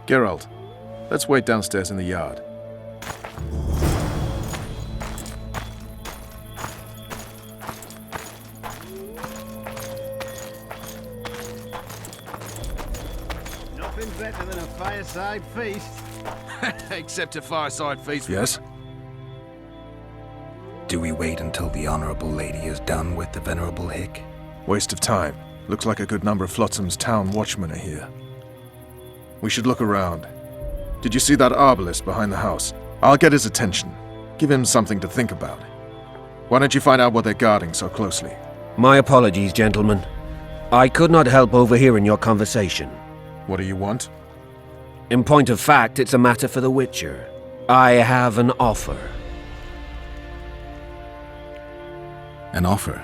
Speaker 6: Geralt, let's wait downstairs in the yard.
Speaker 9: Nothing better than a fireside feast.
Speaker 5: Except a fireside feast with
Speaker 1: Yes? Do we wait until the Honorable Lady is done with the Venerable Hick?
Speaker 6: Waste of time. Looks like a good number of Flotsam's town watchmen are here. We should look around. Did you see that arbalist behind the house? I'll get his attention. Give him something to think about. Why don't you find out what they're guarding so closely?
Speaker 17: My apologies, gentlemen. I could not help overhearing your conversation.
Speaker 6: What do you want?
Speaker 17: In point of fact, it's a matter for the Witcher. I have an offer.
Speaker 1: An offer?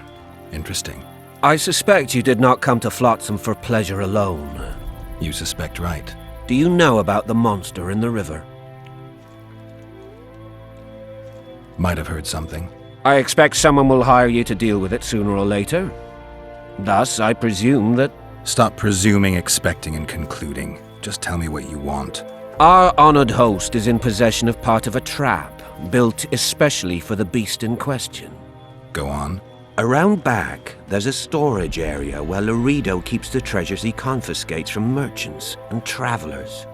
Speaker 1: Interesting.
Speaker 17: I suspect you did not come to Flotsam for pleasure alone.
Speaker 1: You suspect right.
Speaker 17: Do you know about the monster in the river?
Speaker 1: Might have heard something.
Speaker 17: I expect someone will hire you to deal with it sooner or later. Thus, I presume that...
Speaker 1: Stop presuming, expecting, and concluding. Just tell me what you want.
Speaker 17: Our honored host is in possession of part of a trap, built especially for the beast in question.
Speaker 1: Go on.
Speaker 17: Around back, there's a storage area where Laredo keeps the treasures he confiscates from merchants and travelers.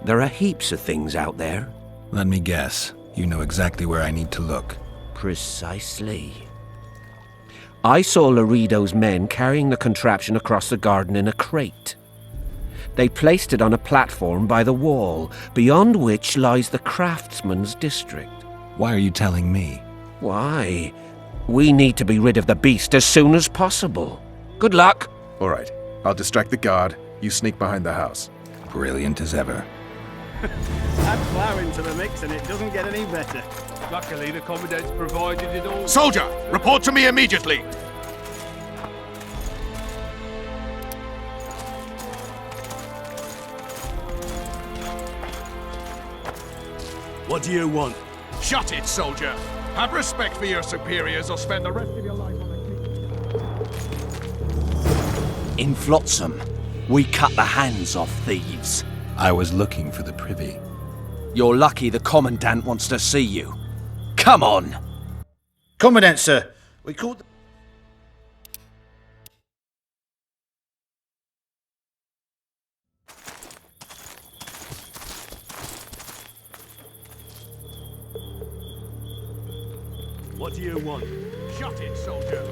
Speaker 17: There are heaps of things out there.
Speaker 1: Let me guess. You know exactly where I need to look.
Speaker 17: Precisely. I saw Laredo's men carrying the contraption across the garden in a crate. They placed it on a platform by the wall, beyond which lies the craftsman's district.
Speaker 1: Why are you telling me?
Speaker 17: Why? We need to be rid of the beast as soon as possible. Good luck.
Speaker 6: All right. I'll distract the guard. You sneak behind the house.
Speaker 1: Brilliant as ever.
Speaker 9: Add flour into the mix and it doesn't get any better.
Speaker 2: Luckily, the Commandant's provided it all.
Speaker 11: Soldier, report to me immediately.
Speaker 5: What do you want?
Speaker 6: Shut it, soldier! Have respect for your superiors or spend the rest of your life on a
Speaker 9: In Flotsam, we cut the hands off thieves.
Speaker 1: I was looking for the privy.
Speaker 9: You're lucky the Commandant wants to see you. Come on!
Speaker 11: Commandant, sir. We called...
Speaker 5: What do you want?
Speaker 6: Shut it, soldier!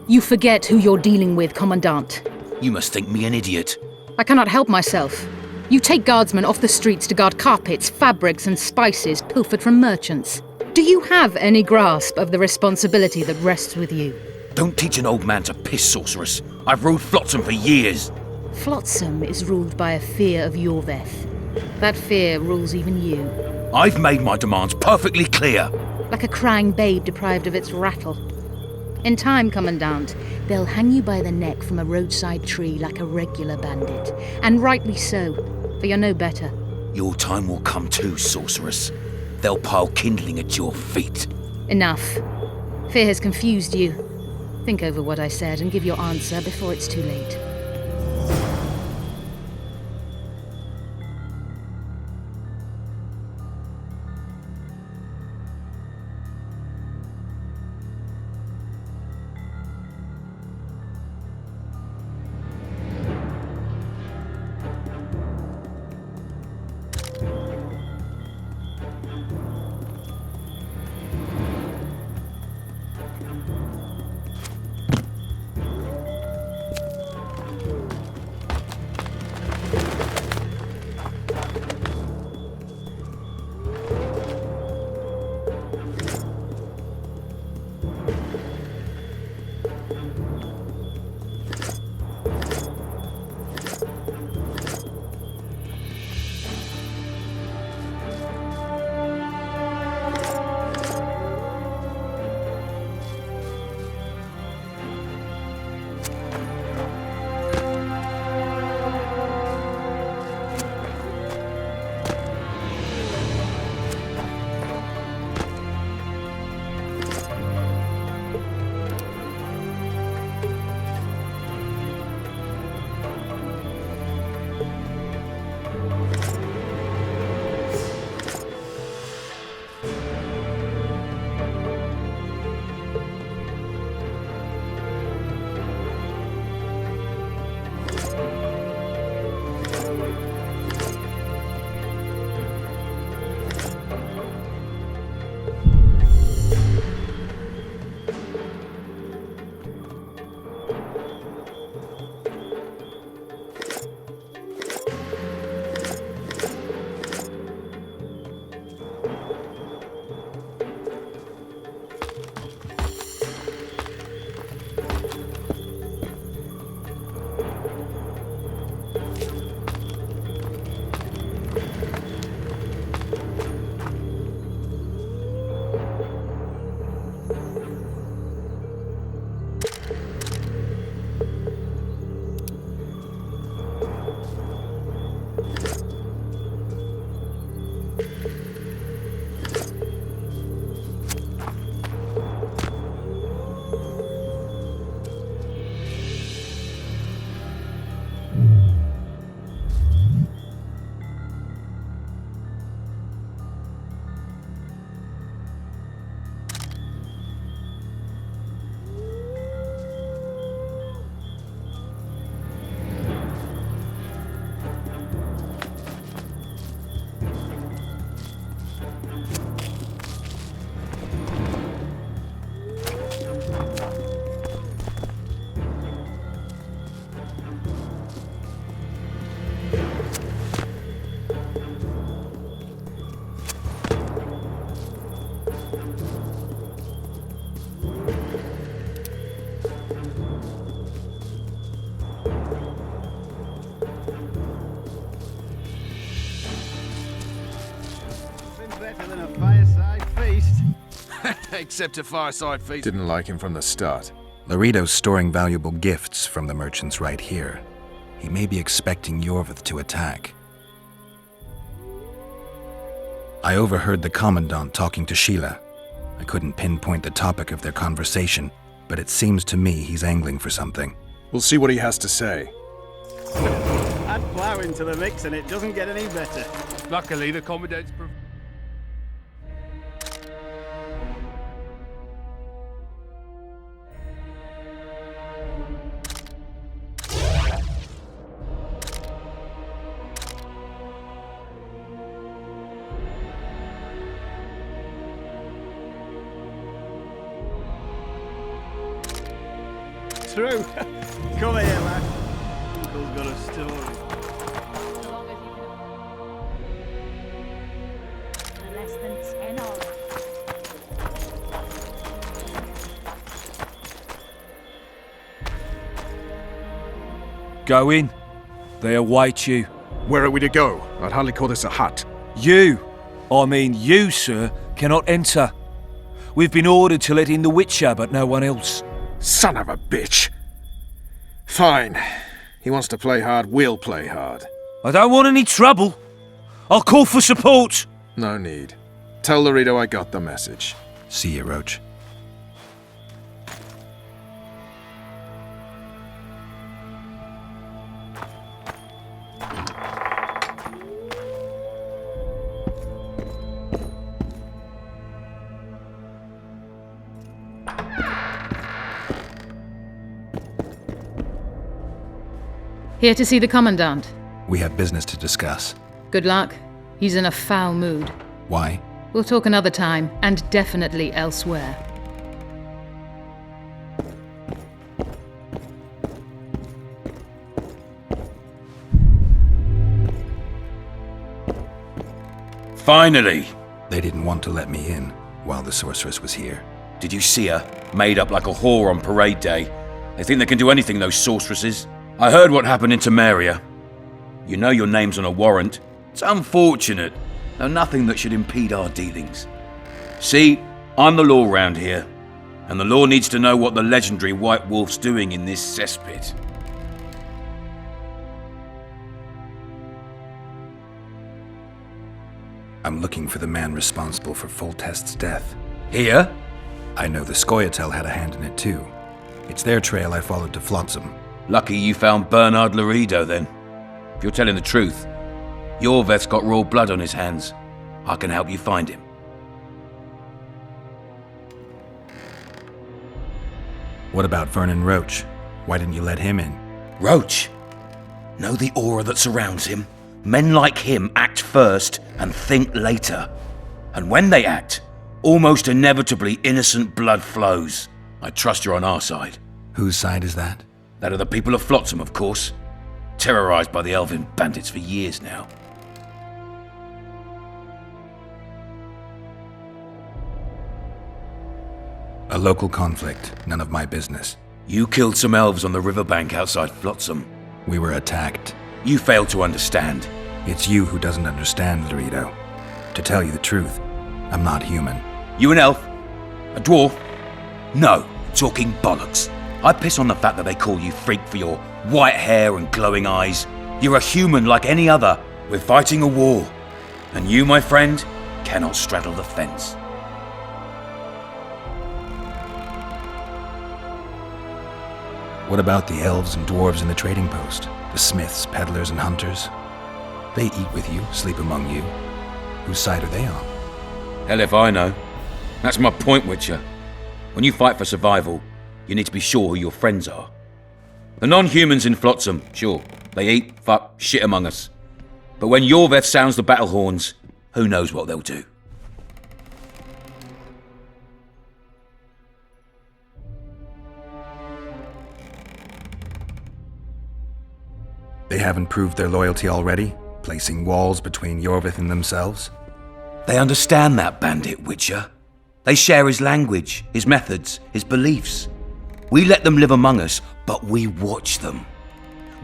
Speaker 4: You forget who you're dealing with, Commandant.
Speaker 9: You must think me an idiot.
Speaker 4: I cannot help myself. You take guardsmen off the streets to guard carpets, fabrics, and spices pilfered from merchants. Do you have any grasp of the responsibility that rests with you?
Speaker 19: Don't teach an old man to piss, sorceress. I've ruled Flotsam for years.
Speaker 4: Flotsam is ruled by a fear of Yorveth. That fear rules even you.
Speaker 19: I've made my demands perfectly clear.
Speaker 4: Like a crying babe deprived of its rattle. In time, Commandant, they'll hang you by the neck from a roadside tree like a regular bandit. And rightly so, for you're no better.
Speaker 19: Your time will come too, sorceress. They'll pile kindling at your feet.
Speaker 4: Enough. Fear has confused you. Think over what I said and give your answer before it's too late.
Speaker 5: Except a fireside feast.
Speaker 1: Didn't like him from the start. Laredo's storing valuable gifts from the merchants right here. He may be expecting Yorvith to attack. I overheard the Commandant talking to Sheila. I couldn't pinpoint the topic of their conversation, but it seems to me he's angling for something.
Speaker 6: We'll see what he has to say.
Speaker 9: Add plough into the mix and it doesn't get any better.
Speaker 2: Luckily, the Commandant's...
Speaker 9: True. Come here, lad.
Speaker 5: Still got a story.
Speaker 4: Less than 10 hours.
Speaker 20: Go in. They await you.
Speaker 6: Where are we to go? I'd hardly call this a hut.
Speaker 20: You, you, sir, cannot enter. We've been ordered to let in the Witcher, but no one else.
Speaker 6: Son of a bitch. Fine. He wants to play hard, we'll play hard.
Speaker 20: I don't want any trouble. I'll call for support.
Speaker 6: No need. Tell Laredo I got the message.
Speaker 1: See you, Roach.
Speaker 4: Here to see the Commandant.
Speaker 1: We have business to discuss.
Speaker 4: Good luck. He's in a foul mood.
Speaker 1: Why?
Speaker 4: We'll talk another time, and definitely elsewhere.
Speaker 19: Finally!
Speaker 1: They didn't want to let me in while the sorceress was here.
Speaker 19: Did you see her? Made up like a whore on parade day. They think they can do anything, those sorceresses. I heard what happened in Temeria. You know your name's on a warrant. It's unfortunate, though nothing that should impede our dealings. See, I'm the law round here, and the law needs to know what the legendary White Wolf's doing in this cesspit.
Speaker 1: I'm looking for the man responsible for Foltest's death.
Speaker 19: Here?
Speaker 1: I know the Scoia'tael had a hand in it too. It's their trail I followed to Flotsam.
Speaker 19: Lucky you found Bernard Laredo then. If you're telling the truth, Yorveth's got raw blood on his hands. I can help you find him.
Speaker 1: What about Vernon Roach? Why didn't you let him in?
Speaker 19: Roach? Know the aura that surrounds him? Men like him act first and think later. And when they act, almost inevitably innocent blood flows. I trust you're on our side.
Speaker 1: Whose side is that?
Speaker 19: That of the people of Flotsam, of course. Terrorized by the elven bandits for years now.
Speaker 1: A local conflict, none of my business.
Speaker 19: You killed some elves on the riverbank outside Flotsam.
Speaker 1: We were attacked.
Speaker 19: You failed to understand.
Speaker 1: It's you who doesn't understand, Laredo. To tell you the truth, I'm not human.
Speaker 19: You an elf? A dwarf? No, talking bollocks. I piss on the fact that they call you freak for your white hair and glowing eyes. You're a human like any other. We're fighting a war. And you, my friend, cannot straddle the fence.
Speaker 1: What about the elves and dwarves in the trading post? The smiths, peddlers, and hunters? They eat with you, sleep among you. Whose side are they on?
Speaker 19: Hell if I know. That's my point, Witcher. When you fight for survival, you need to be sure who your friends are. The non-humans in Flotsam, sure, they eat, fuck, shit among us. But when Yorveth sounds the battle horns, who knows what they'll do.
Speaker 1: They haven't proved their loyalty already, placing walls between Yorveth and themselves?
Speaker 19: They understand that bandit, Witcher. They share his language, his methods, his beliefs. We let them live among us, but we watch them.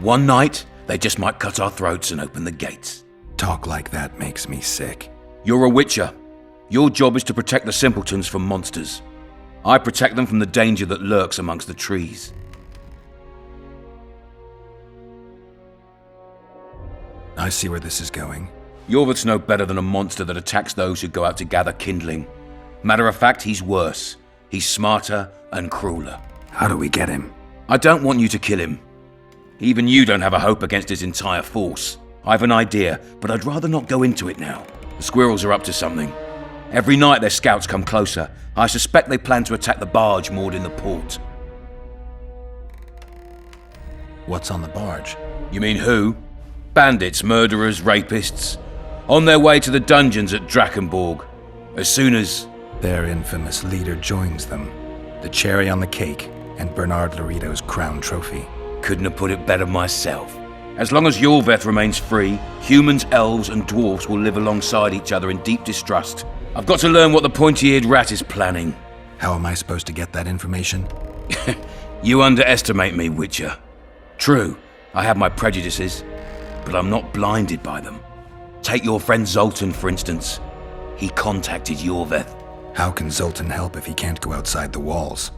Speaker 19: One night, they just might cut our throats and open the gates.
Speaker 1: Talk like that makes me sick.
Speaker 19: You're a Witcher. Your job is to protect the simpletons from monsters. I protect them from the danger that lurks amongst the trees.
Speaker 1: I see where this is going.
Speaker 19: Yorveth's no better than a monster that attacks those who go out to gather kindling. Matter of fact, he's worse. He's smarter and crueler.
Speaker 1: How do we get him?
Speaker 19: I don't want you to kill him. Even you don't have a hope against his entire force. I've an idea, but I'd rather not go into it now. The squirrels are up to something. Every night their scouts come closer. I suspect they plan to attack the barge moored in the port.
Speaker 1: What's on the barge?
Speaker 19: You mean who? Bandits, murderers, rapists. On their way to the dungeons at Drakenborg. As soon as...
Speaker 1: Their infamous leader joins them. The cherry on the cake and Bernard Laredo's crown trophy.
Speaker 19: Couldn't have put it better myself. As long as Yorveth remains free, humans, elves, and dwarves will live alongside each other in deep distrust. I've got to learn what the pointy-eared rat is planning.
Speaker 1: How am I supposed to get that information?
Speaker 19: You underestimate me, Witcher. True, I have my prejudices, but I'm not blinded by them. Take your friend Zoltan, for instance. He contacted Yorveth.
Speaker 1: How can Zoltan help if he can't go outside the walls?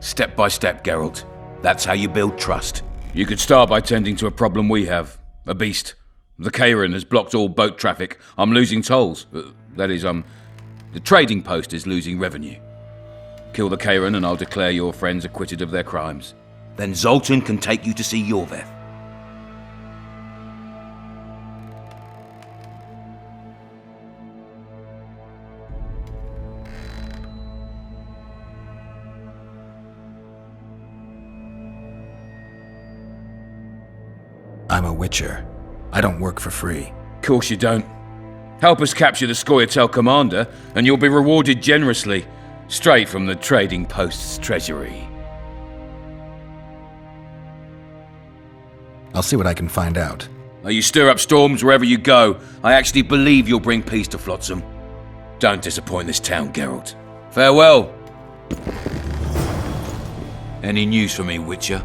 Speaker 19: Step by step, Geralt. That's how you build trust. You could start by tending to a problem we have. A beast. The Kairan has blocked all boat traffic. I'm losing tolls. That is, the trading post is losing revenue. Kill the Kairan and I'll declare your friends acquitted of their crimes. Then Zoltan can take you to see Yorveth.
Speaker 1: I'm a Witcher. I don't work for free.
Speaker 19: Course you don't. Help us capture the Scoia'tael commander, and you'll be rewarded generously, straight from the trading post's treasury.
Speaker 1: I'll see what I can find out.
Speaker 19: You stir up storms wherever you go. I actually believe you'll bring peace to Flotsam. Don't disappoint this town, Geralt. Farewell. Any news for me, Witcher?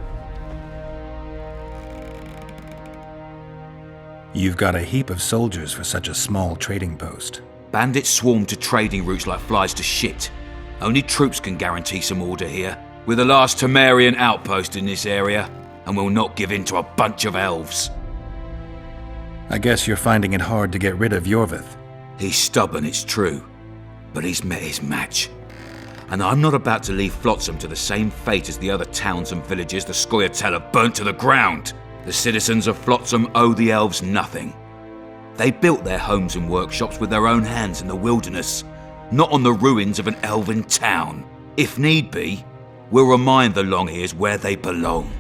Speaker 1: You've got a heap of soldiers for such a small trading post.
Speaker 19: Bandits swarm to trading routes like flies to shit. Only troops can guarantee some order here. We're the last Temerian outpost in this area, and we'll not give in to a bunch of elves.
Speaker 1: I guess you're finding it hard to get rid of Yorveth.
Speaker 19: He's stubborn, it's true, but he's met his match. And I'm not about to leave Flotsam to the same fate as the other towns and villages the Scoia'tael have burnt to the ground. The citizens of Flotsam owe the elves nothing. They built their homes and workshops with their own hands in the wilderness, not on the ruins of an elven town. If need be, we'll remind the Longears where they belong.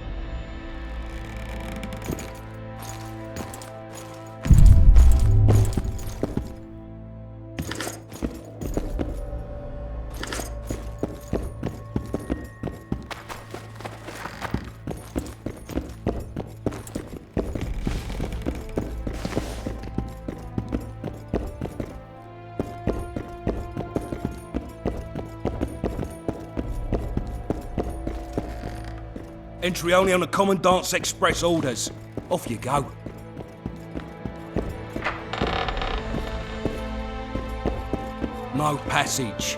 Speaker 20: Entry only on the Commandant's express orders. Off you go. No passage.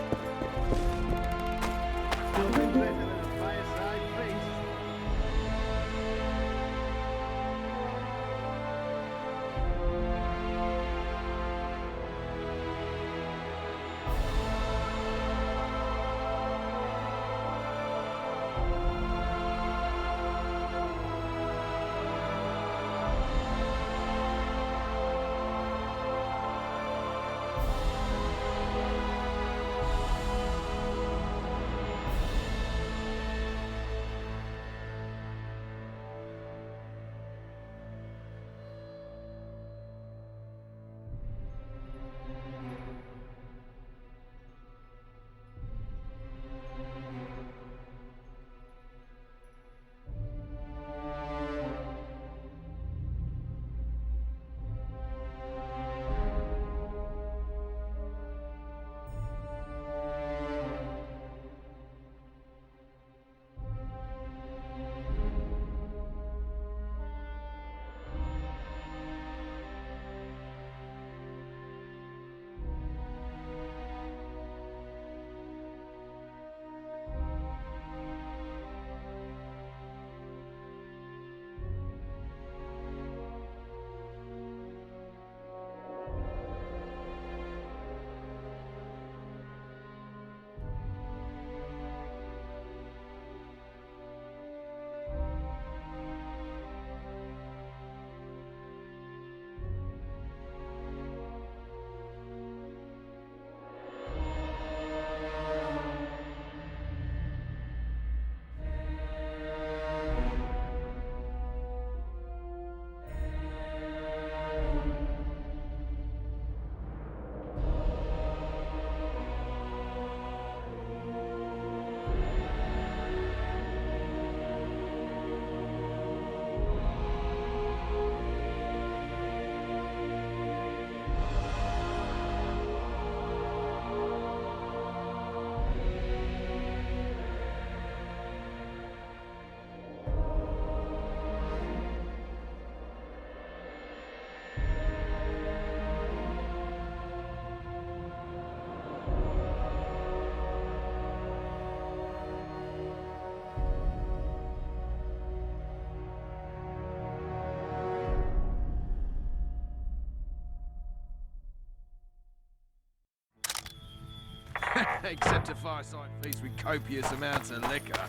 Speaker 5: Except a fireside feast with copious amounts of liquor.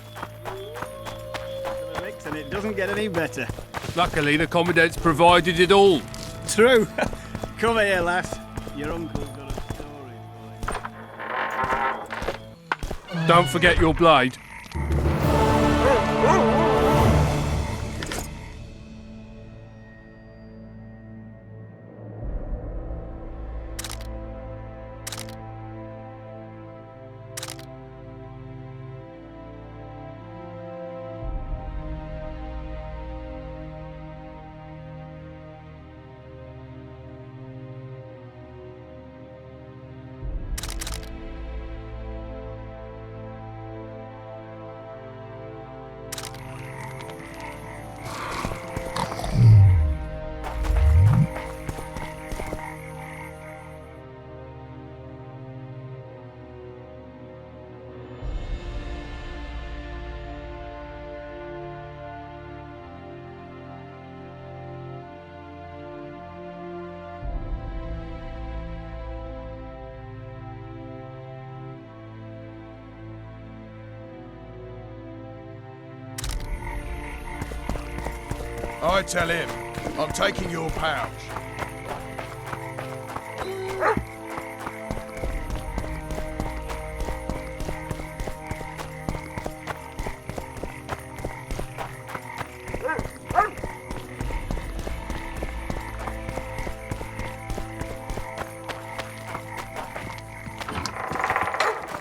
Speaker 9: The mix and it doesn't get any better.
Speaker 2: Luckily, the Commandant's provided it all.
Speaker 9: True. Come here, lass. Your uncle's got a story for you.
Speaker 2: Don't forget your blade.
Speaker 5: I tell him, I'm taking your pouch.